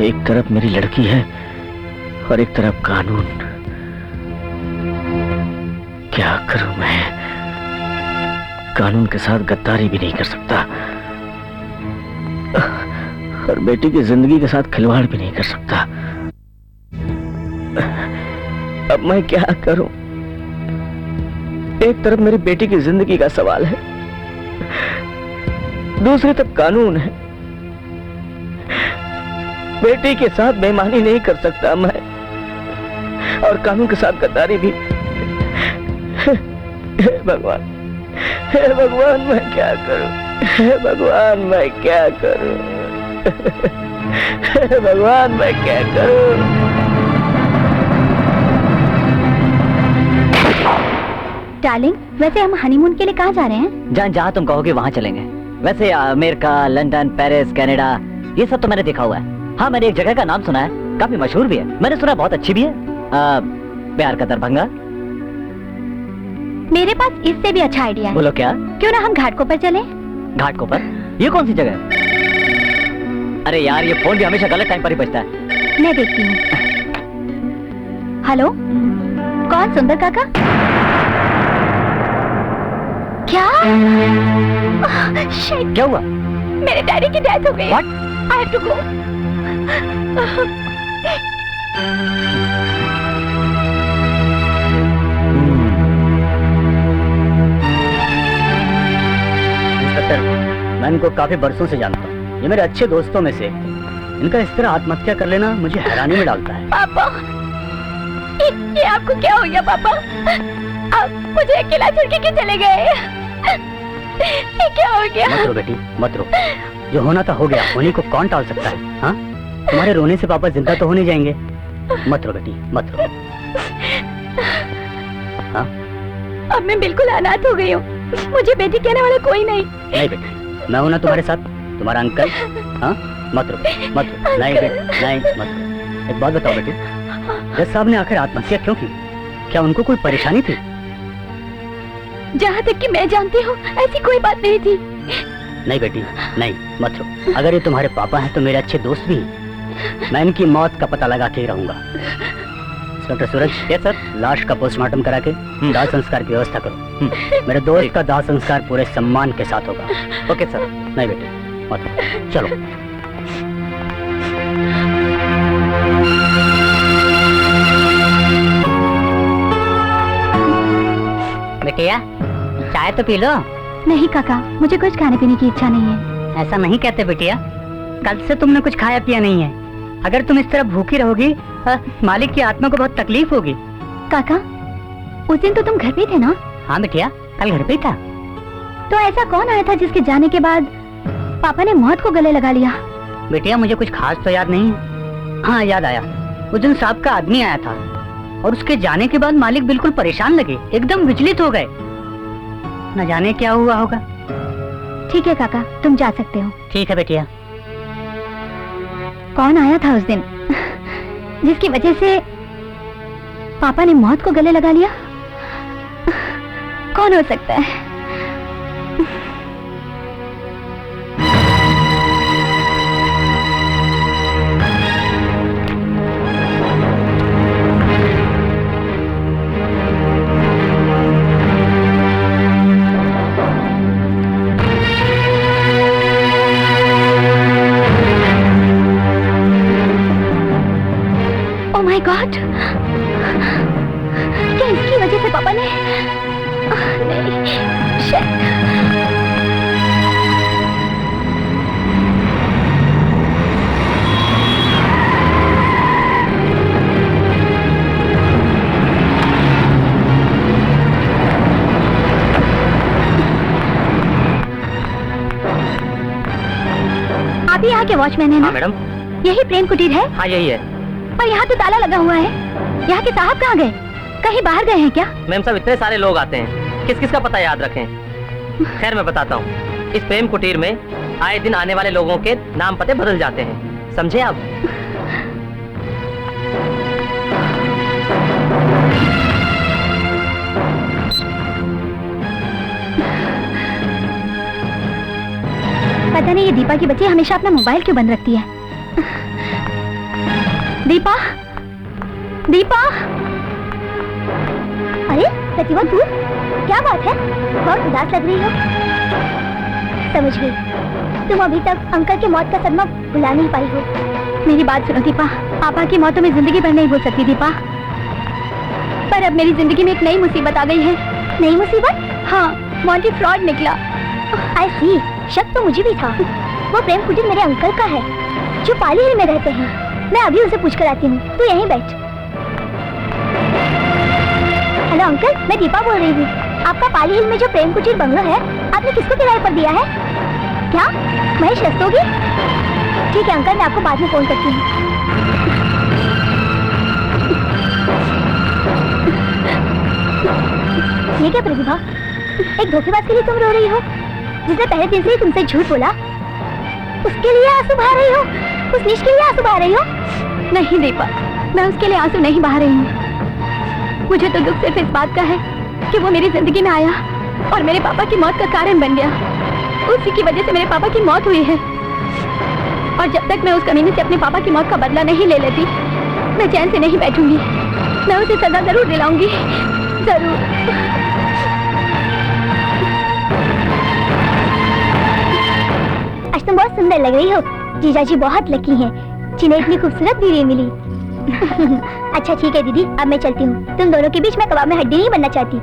एक तरफ मेरी लड़की है और एक तरफ कानून। क्या करूं मैं? कानून के साथ गद्दारी भी नहीं कर सकता और बेटी की जिंदगी के साथ खिलवाड़ भी नहीं कर सकता। अब मैं क्या करूं? एक तरफ मेरी बेटी की जिंदगी का सवाल है, दूसरी तरफ कानून है। बेटी के साथ बेईमानी नहीं कर सकता मैं और कानून के साथ गद्दारी भी। हे भगवान, हे भगवान, मैं क्या करूं? हे भगवान, मैं क्या करूं? हे भगवान, मैं क्या करूं? डार्लिंग, वैसे हम हनीमून के लिए कहाँ जा रहे हैं? जहाँ तुम कहोगे वहाँ चलेंगे। वैसे अमेरिका, लंदन, पेरिस, कनाडा, ये सब तो मैंने देखा हुआ है। हाँ, मैंने एक जगह का नाम सुना है, काफी मशहूर भी है। मैंने सुना बहुत अच्छी भी है, प्यार का दरभंगा। मेरे पास इससे भी अच्छा आइडिया है। बोलो क्या? क्यों ना हम घाटकोपर चलें? घाटकोपर? ये कौन सी जगह है? अरे यार, ये फोन भी हमेशा गलत टाइम पर ही बजता है। मैं देखती हूँ। हेलो, कौन? सुंदर काका? क्या? शिट! क्या हुआ? मेरे डैडी की डेथ हो गई। What? I have to go. Inspector, मैं इनको काफी बरसों से जानता हूँ। ये मेरे अच्छे दोस्तों में से एक थे। इनका इस तरह आत्महत्या कर लेना मुझे हैरानी में डालता है। पापा, ये आपको क्या हो गया पापा? आप मुझे अकेला छोड़ के चले गए। ये क्या हो गया? मत रो बेटी, मत रो। जो होना था हो गया, होने को कौन टाल सकता है? हाँ, तुम्हारे रोने से पापा जिंदा तो हो नहीं जाएंगे। मत रो बेटी, मत रो। हाँ? अब मैं बिल्कुल अनाथ हो गई हूँ। मुझे बेटी कहने वाला कोई नहीं। नहीं बेटी, मैं हूं ना तुम्हारे साथ, तुम्हारा अंकल। हाँ, मत रो, मत रो। नहीं बेटी, नहीं, मत रो। एक बात बताओ बेटी, जज साहब ने आखिर आत्महत्या क्यों की? क्या उनको कोई परेशानी थी? जहाँ तक कि मैं जानती हूँ ऐसी कोई बात नहीं थी। नहीं बेटी, नहीं, मत रो। अगर ये तुम्हारे पापा हैं तो मेरे अच्छे दोस्त भी हैं। मैं इनकी मौत का पता लगा के ही रहूंगा। इंस्पेक्टर सूरज। Yes sir. लाश का पोस्टमार्टम करा के दाह संस्कार की व्यवस्था करो। मेरे दोस्त का दाह संस्कार पूरे सम्मान के साथ होगा। Okay sir. नहीं बेटे, मत रो। चलो। बेटिया, चाय तो पी लो। नहीं काका, मुझे कुछ खाने पीने की इच्छा नहीं है। ऐसा नहीं कहते बेटिया, कल से तुमने कुछ खाया पिया नहीं है। अगर तुम इस तरह भूखी रहोगी, मालिक की आत्मा को बहुत तकलीफ होगी। काका, उस दिन तो तुम घर पे थे ना? हाँ बेटिया, कल घर पे ही था। तो ऐसा कौन आया था जिसके जाने के बाद पापा ने मौत को गले लगा लिया? बेटिया, मुझे कुछ खास तो याद नहीं है। हाँ, याद आया, उस दिन साहब का आदमी आया था और उसके जाने के बाद मालिक बिल्कुल परेशान लगे, एकदम विचलित हो गए। न जाने क्या हुआ होगा। ठीक है काका, तुम जा सकते हो। ठीक है बेटिया। कौन आया था उस दिन जिसकी वजह से पापा ने मौत को गले लगा लिया? कौन हो सकता है? माय गॉड, क्या इसकी वजह से पापा ने? नहीं, शिट। आप ही यहाँ के वॉचमैन हैं ना? हाँ मैडम। यही प्रेम कुटीर है? हाँ यही है। पर यहाँ तो ताला लगा हुआ है। यहाँ के साहब कहाँ गए? कहीं बाहर गए हैं क्या? मैम साहब, इतने सारे लोग आते हैं, किस किस का पता याद रखें। खैर मैं बताता हूँ, इस प्रेम कुटीर में आए दिन आने वाले लोगों के नाम पते बदल जाते हैं, समझे आप? पता नहीं ये दीपा की बच्ची हमेशा अपना मोबाइल क्यों बंद रखती है। दीपा, दीपा। अरे प्रतिभा, तू? क्या बात है, बहुत उदास लग रही हो। समझ गई, तुम अभी तक अंकल की मौत का सदमा भुला नहीं पाई हो। मेरी बात सुनो दीपा, पापा की मौत तो मैं जिंदगी भर नहीं भूल सकती दीपा। पर अब मेरी जिंदगी में एक नई मुसीबत आ गई है। नई मुसीबत? हाँ, मॉन्टी फ्रॉड निकला। आई सी, शक तो मुझे भी था। वो प्रेम कुटीर मेरे अंकल का है जो पाली हिल में रहते हैं। मैं अभी उनसे पूछ कर आती हूँ, तू यहीं बैठ। हेलो अंकल, मैं दीपा बोल रही हूँ। आपका पाली हिल में जो प्रेम कुटीर बंगलो है, आपने किसको किराए पर दिया है? क्या महेश रस्तोगी? ठीक है अंकल, मैं आपको बाद में फोन करती हूँ। ये क्या प्रतिभा, एक धोखेबाज के लिए तुम रो रही हो? जिसने पहले दिन से ही तुमसे झूठ बोला, उसके लिए आंसू बहा रही हो? उस नीच के लिए आंसू बहा रही हो? नहीं दीपा, मैं उसके लिए आंसू नहीं बहा रही हूँ। मुझे तो दुख सिर्फ इस बात का है कि वो मेरी जिंदगी में आया और मेरे पापा की मौत का कारण बन गया। उसी की वजह से मेरे पापा की मौत हुई है और जब तक मैं उस कमीने से अपने पापा की मौत का बदला नहीं ले लेती, मैं चैन से नहीं बैठूंगी। मैं उसे सजा जरूर दिलाऊंगी, जरूर। आज तुम बहुत सुंदर लग रही हो। जीजाजी बहुत लकी हैं, जिन्हें इतनी खूबसूरत बीवी मिली। अच्छा ठीक है दीदी, अब मैं चलती हूँ। तुम दोनों के बीच में कबाब में हड्डी नहीं बनना चाहती।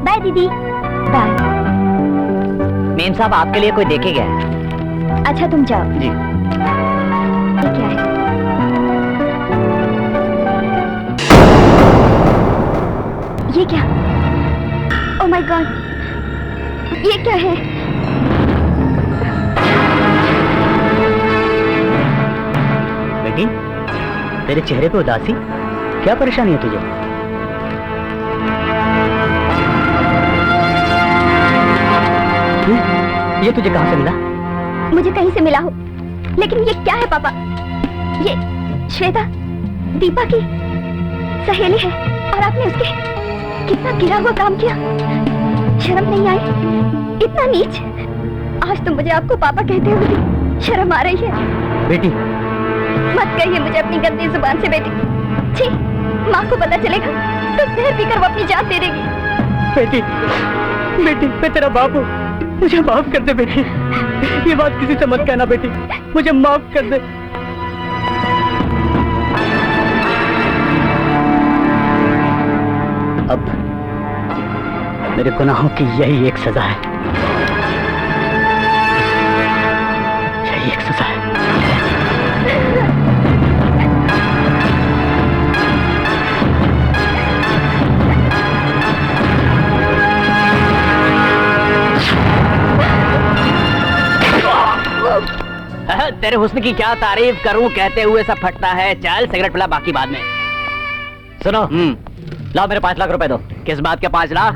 बाय दीदी। बाय। मेम साहब, आपके लिए कोई देखे गया है। अच्छा तुम जाओ। जी। ये क्या है? ये क्या? ओह माय गॉड, ये क्या है? बेटी, तेरे चेहरे पे उदासी, क्या परेशानी है तुझे? ये तुझे कहाँ से मिला? मुझे कहीं से मिला हो, लेकिन ये क्या है पापा? ये श्वेता दीपा की सहेली है और आपने उसके कितना गिरा हुआ काम किया। शर्म नहीं आई? इतना नीच। आज तो मुझे आपको पापा कहते हुए भी शर्म आ रही है। बेटी, मत कहिए मुझे अपनी गंदी जुबान से बेटी। छी, माँ को पता चलेगा तो जहर पीकर वो अपनी जान दे देगी। बेटी, बेटी, मैं तेरा बाप हूँ, मुझे माफ कर दे बेटी। ये बात किसी से मत कहना बेटी, मुझे माफ कर दे। अब मेरे गुनाहों की यही एक सजा है, यही एक सजा है। तेरे हुस्न की क्या तारीफ करूं, कहते हुए सब फटता है। चल सिगरेट पिला, बाकी बाद में। सुनो, लाओ मेरे 5 लाख रुपए दो। किस बात के 5 लाख?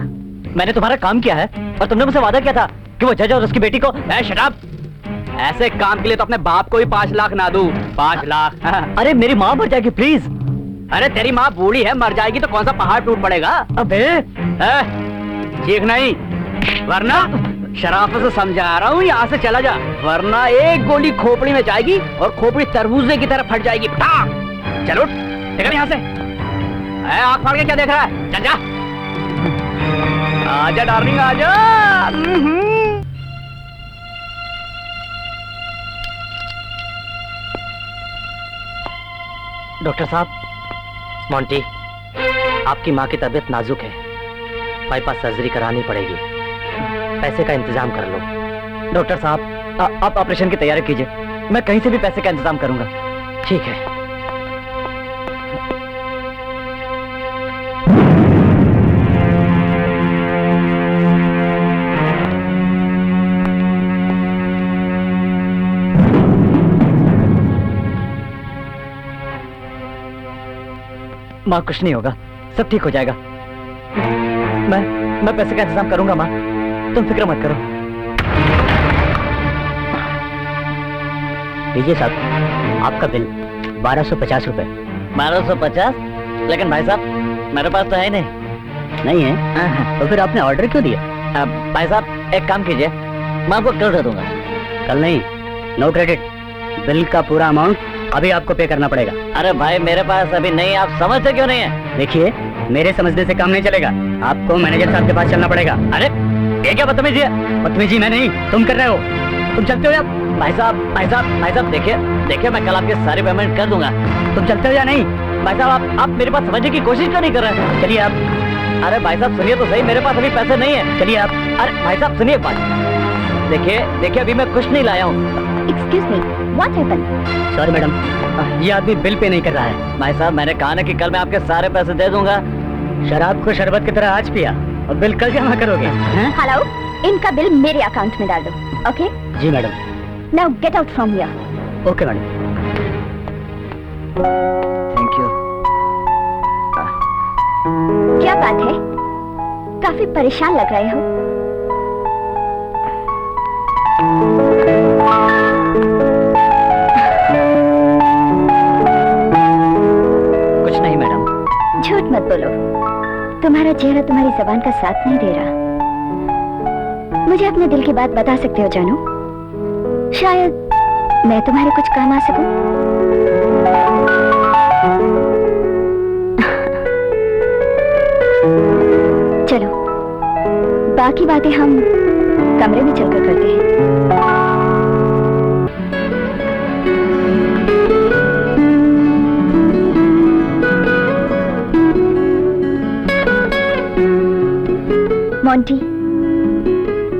मैंने तुम्हारा काम किया है और तुमने मुझसे वादा किया था कि वो जज और उसकी बेटी को। Shut up! ऐसे काम के लिए तो अपने बाप को भी 5 लाख ना दूं। 5 लाख? अरे मेरी माँ मर जाएगी प्लीज। अरे तेरी माँ बूढ़ी है, मर जाएगी तो कौन सा पहाड़ टूट पड़ेगा? अबे ठीक नहीं, वरना शराफत से समझा रहा हूँ, यहाँ से चला जा, वरना एक गोली खोपड़ी में जाएगी और खोपड़ी तरबूजे की तरह फट जाएगी। चलो निकल यहाँ से। आँख फाड़ के क्या देख रहा है? चल जा। आजा डार्लिंग, आजा। डॉक्टर साहब, मोंटी, आपकी माँ की तबीयत नाजुक है, बाईपास सर्जरी करानी पड़ेगी। पैसे का इंतजाम कर लो। डॉक्टर साहब, आप ऑपरेशन की तैयारी कीजिए, मैं कहीं से भी पैसे का इंतजाम करूंगा। ठीक है। माँ, कुछ नहीं होगा, सब ठीक हो जाएगा। मैं पैसे का इंतजाम करूंगा माँ, तुम फिक्र मत करो। लीजिए साहब, आपका बिल 1250 रुपए। 1250? लेकिन भाई साहब मेरे पास तो है नहीं। नहीं है? तो फिर आपने ऑर्डर क्यों दिया? भाई साहब एक काम कीजिए, मैं आपको कल दे दूंगा। कल नहीं, नो क्रेडिट। बिल का पूरा अमाउंट अभी आपको पे करना पड़ेगा। अरे भाई मेरे पास अभी नहीं, आप समझते क्यों नहीं है? देखिए, मेरे समझने से काम नहीं चलेगा, आपको मैनेजर साहब के पास चलना पड़ेगा। अरे ये क्या बदतमीजी है? बदतमीजी मैं नहीं, तुम कर रहे हो। तुम चलते हो या? भाई साहब देखिए मैं कल आपके सारे पेमेंट कर दूंगा। तुम चलते हो या नहीं? भाई साहब आप मेरी बात समझने की कोशिश क्यों नहीं कर रहे हैं? चलिए आप। अरे भाई साहब सुनिए तो सही, मेरे पास अभी पैसे नहीं है। चलिए आप। अरे भाई साहब सुनिए बात। देखिए अभी मैं कुछ नहीं लाया हूँ। Excuse me, what happened? Sorry madam, ये आदमी बिल पे नहीं कर रहा है। भाई साहब मैंने कहा ना कि कल मैं आपके सारे पैसे दे दूंगा। शराब को शरबत की तरह आज पिया और बिल कल जमा करोगे? हेलो, इनका बिल मेरे अकाउंट में डाल दो। ओके? जी madam. Now get out from here. Okay madam. Thank you. क्या बात है, काफी परेशान लग रहे हो। कुछ नहीं मैडम। झूठ मत बोलो, तुम्हारा चेहरा तुम्हारी जबान का साथ नहीं दे रहा। मुझे अपने दिल की बात बता सकते हो जानू? शायद मैं तुम्हारे कुछ काम आ सकूं। चलो बाकी बातें हम कमरे में चलकर करते हैं। मोंटी,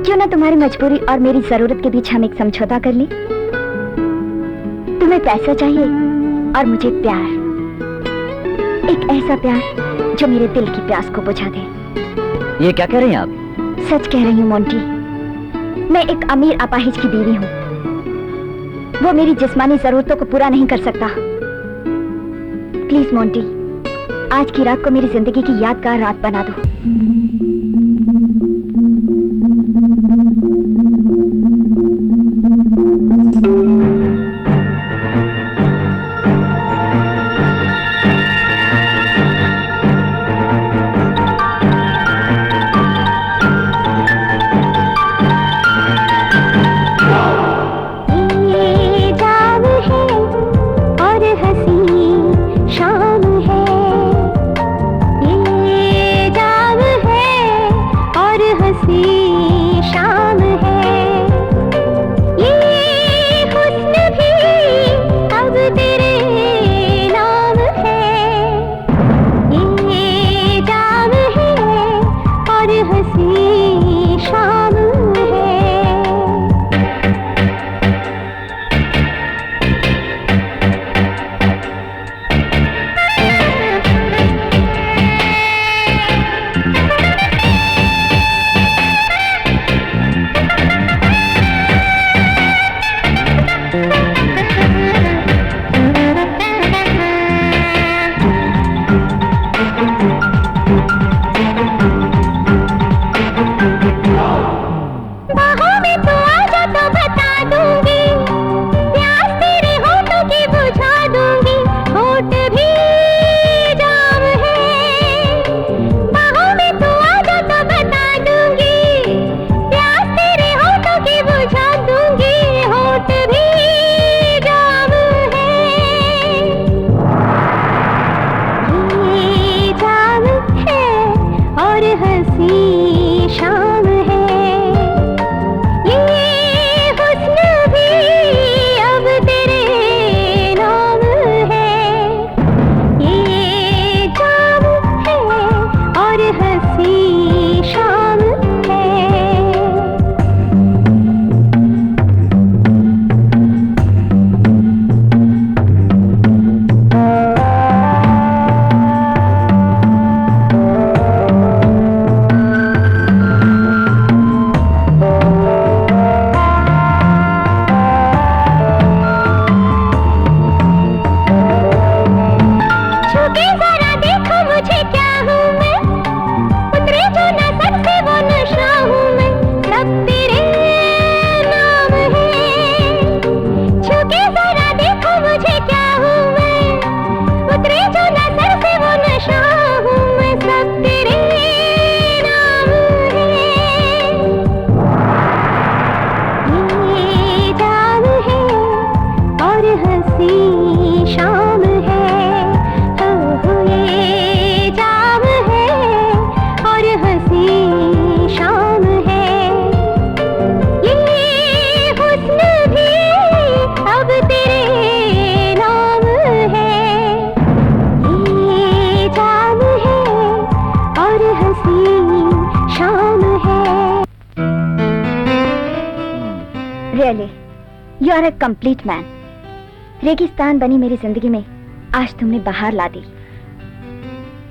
क्यों ना तुम्हारी मजबूरी और मेरी जरूरत के बीच हम एक समझौता कर लें? तुम्हें पैसा चाहिए और मुझे प्यार, एक ऐसा प्यार जो मेरे दिल की प्यास को बुझा दे। ये क्या कह रही हैं आप? सच कह रही हूँ मोंटी, मैं एक अमीर अपाहिज की बीवी हूँ। वो मेरी जिस्मानी जरूरतों को पूरा नहीं कर सकता। प्लीज मोंटी, आज की रात को मेरी जिंदगी की यादगार रात बना दो। Really you are a complete man. रेगिस्तान बनी मेरी जिंदगी में आज तुमने बाहर ला दी।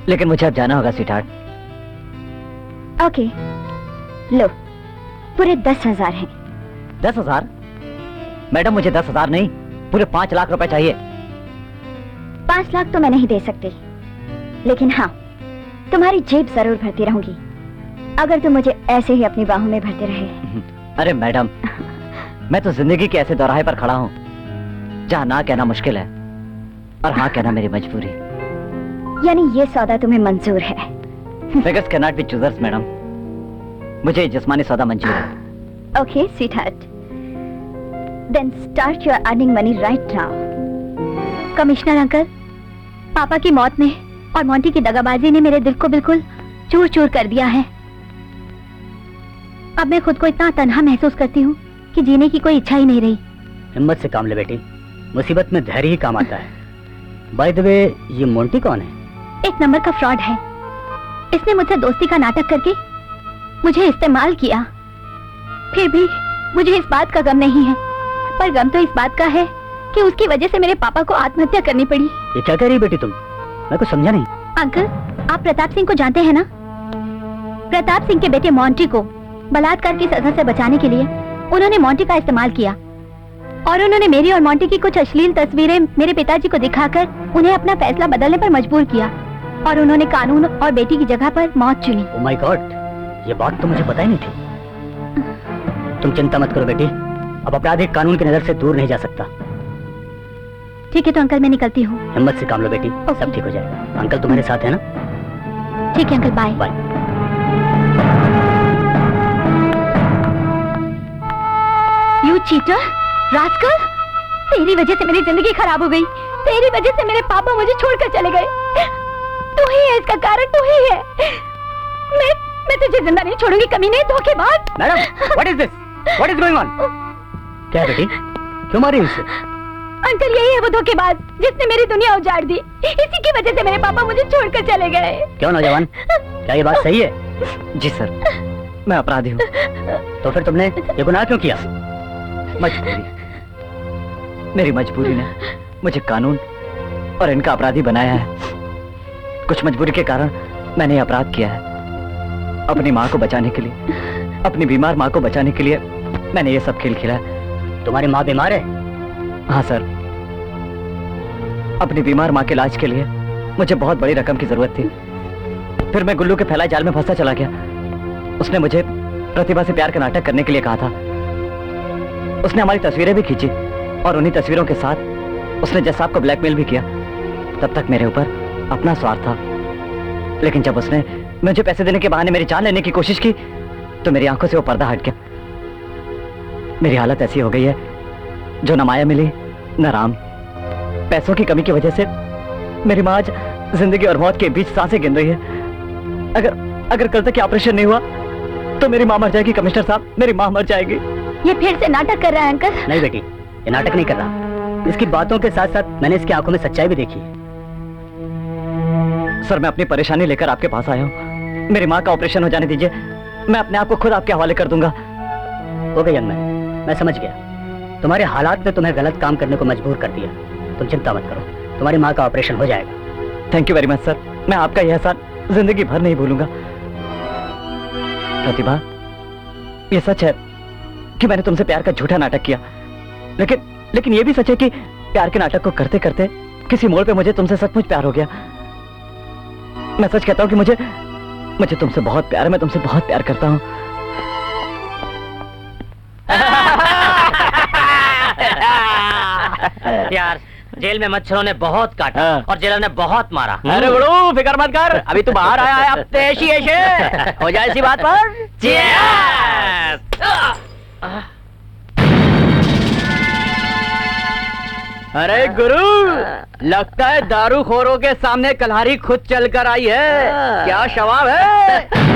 लेकिन मुझे अब जाना होगा स्वीटहार्ट। ओके, लो पूरे 10,000 हैं। 10,000? मैडम मुझे 10,000 नहीं, पूरे 5 लाख रुपए चाहिए। 5 लाख तो मैं नहीं दे सकती, लेकिन हाँ तुम्हारी जेब जरूर भरती रहूंगी अगर तुम मुझे ऐसे ही अपनी बाहों में भरते रहे। अरे मैडम, मैं तो जिंदगी के ऐसे दौराहे पर खड़ा हूँ जहाँ ना कहना मुश्किल है और हाँ कहना मेरी मजबूरी। यानी ये सौदा तुम्हें मंजूर है? Beggars cannot be choosers, madam. मुझे जिस्मानी सौदा मंजूर है। Okay sweetheart, then start your earning money right now. Commissioner uncle, पापा की मौत ने और मोंटी की दगाबाजी ने मेरे दिल को बिल्कुल चूर चूर कर दिया है। अब मैं खुद को इतना तन्हा महसूस करती हूँ कि जीने की कोई इच्छा ही नहीं रही। हिम्मत से काम ले बेटी, मुसीबत में धैर्य ही काम आता है। बाय द वे, ये मोंटी कौन है? एक नंबर का फ्रॉड है। इसने मुझसे दोस्ती का नाटक करके मुझे इस्तेमाल किया। फिर भी मुझे इस बात का गम नहीं है, पर गम तो इस बात का है कि उसकी वजह से मेरे पापा को आत्महत्या करनी पड़ी। ये क्या कह रही बेटी तुम? मैं कुछ समझा नहीं। अंकल, आप प्रताप सिंह को जानते हैं ना? प्रताप सिंह के बेटे मोंटी को बलात्कार की सजा से बचाने के लिए उन्होंने मोंटी का इस्तेमाल किया और उन्होंने मेरी और मोंटी की कुछ अश्लील तस्वीरें मेरे पिताजी को दिखाकर उन्हें अपना फैसला बदलने पर मजबूर किया और उन्होंने कानून और बेटी की जगह पर मौत चुनी। ओह माय गॉड, ये बात तो मुझे पता ही नहीं थी। तुम चिंता मत करो बेटी, अब अपराधी कानून की नजर से दूर नहीं जा सकता। ठीक है तो अंकल मैं निकलती हूँ। हिम्मत से काम लो बेटी, ओके। सब ठीक हो जाएगा। अंकल तुम्हारे साथ है ना? ठीक है uncle, bye. Bye. You cheater, rascal, तेरी वजह से मेरी जिंदगी खराब हो गई। तेरी वजह से मेरे पापा मुझे छोड़कर चले गए। तू ही है इसका कारण, तू ही है। मैं तुझे जिंदा नहीं छोड़ूंगी कमीने, धोखेबाज। Madam, what is this? What is going on? क्या है बेटी, क्यों मारी उसे? अंकल, यही है वो धोखेबाज जिसने मेरी दुनिया उजाड़ दी। इसी की वजह से मेरे पापा मुझे छोड़कर चले गए। क्यों नौजवान, क्या ये बात सही है? जी सर, मैं अपराधी हूँ। तो फिर तुमने ये गुनाह क्यों किया? मजबूरी, मेरी मजबूरी ने मुझे कानून और इनका अपराधी बनाया है। कुछ मजबूरी के कारण मैंने ये अपराध किया है। अपनी माँ को बचाने के लिए, अपनी बीमार माँ को बचाने के लिए मैंने ये सब खेल खेला है। तुम्हारी माँ बीमार है? हाँ सर, अपनी बीमार माँ के इलाज के लिए मुझे बहुत बड़ी रकम की जरूरत थी। फिर मैं गुल्लू के फैलाए जाल में फंसा चला गया। उसने मुझे प्रतिभा से प्यार का नाटक करने के लिए कहा था। उसने हमारी तस्वीरें भी खींची और उन्हीं तस्वीरों के साथ उसने जज साहब को ब्लैकमेल भी किया। तब तक मेरे ऊपर अपना स्वार्थ था, लेकिन जब उसने मुझे पैसे देने के बहाने मेरी जान लेने की कोशिश की तो मेरी आंखों से वो पर्दा हट गया। मेरी हालत ऐसी हो गई है, जो न माया मिली न राम। पैसों की कमी की वजह से मेरी माँ आज जिंदगी और मौत के बीच सांसें गिन रही है। अगर कल तक ऑपरेशन नहीं हुआ तो मेरी माँ मर जाएगी। कमिश्नर साहब, मेरी माँ मर जाएगी। ये फिर से नाटक कर रहा है अंकल? नहीं बेटी, ये नाटक नहीं कर रहा। इसकी बातों के साथ साथ मैंने इसकी आंखों में सच्चाई भी देखी है। सर, मैं अपनी परेशानी लेकर आपके पास आया हूँ। मेरी माँ का ऑपरेशन हो जाने दीजिए, मैं अपने आप को खुद आपके हवाले कर दूंगा। ओके यंग मैन, मैं समझ गया। तुम्हारे हालात ने तुम्हें गलत काम करने को मजबूर कर दिया। तुम चिंता मत करो, तुम्हारी माँ का ऑपरेशन हो जाएगा। Thank you very much sir, मैं आपका यह एहसान जिंदगी भर नहीं भूलूंगा। प्रतिभा, ये सच है कि मैंने तुमसे प्यार का झूठा नाटक किया, लेकिन ये भी सच है कि प्यार के नाटक को करते करते किसी मोड़ पे मुझे तुमसे सचमुच प्यार हो गया। मैं सच कहता हूँ कि मुझे तुमसे बहुत प्यार है। मैं तुमसे बहुत प्यार करता हूँ। यार, जेल में मच्छरों ने बहुत काटा और जेलर ने बहुत मारा। अरे बड़ू, फिक्र मत कर, अभी तू बाहर आया है, अब ऐसी ऐसे हो जाए इसी बात पर। अरे गुरु, लगता है दारूखोरों के सामने कल्हारी खुद चलकर आई है। क्या शवाब है?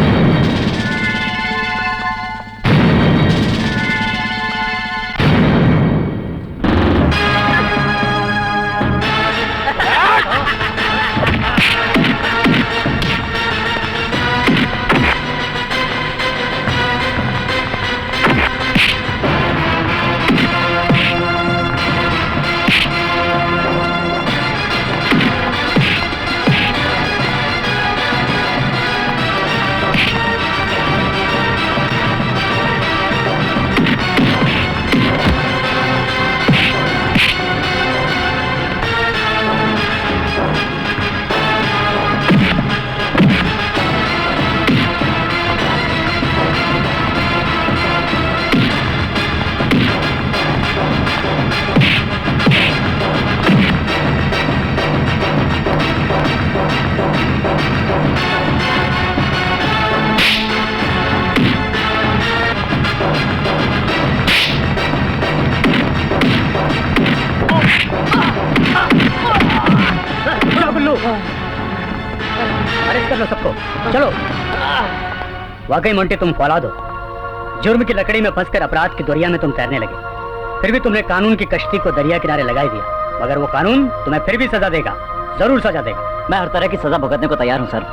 सबको, चलो। वाकई मोंटी तुम फौलाद हो। जुर्म की लकड़ी में फंसकर अपराध की दुनिया में तुम तैरने लगे, फिर भी तुमने कानून की कश्ती को दरिया किनारे लगाई दिया। मगर वो कानून तुम्हें फिर भी सजा देगा, जरूर सजा देगा। मैं हर तरह की सजा भुगतने को तैयार हूँ सर।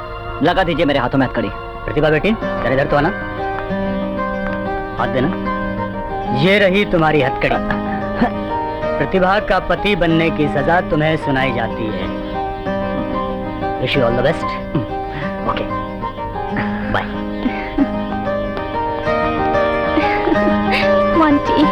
लगा दीजिए मेरे हाथों में हथकड़ी। प्रतिभा बेटी, जरा इधर तो आना, हाथ देना। ये रही तुम्हारी हथकड़ी। प्रतिभा का पति बनने की सजा तुम्हें सुनाई जाती है। Wish you all the best. Okay, bye. Monty.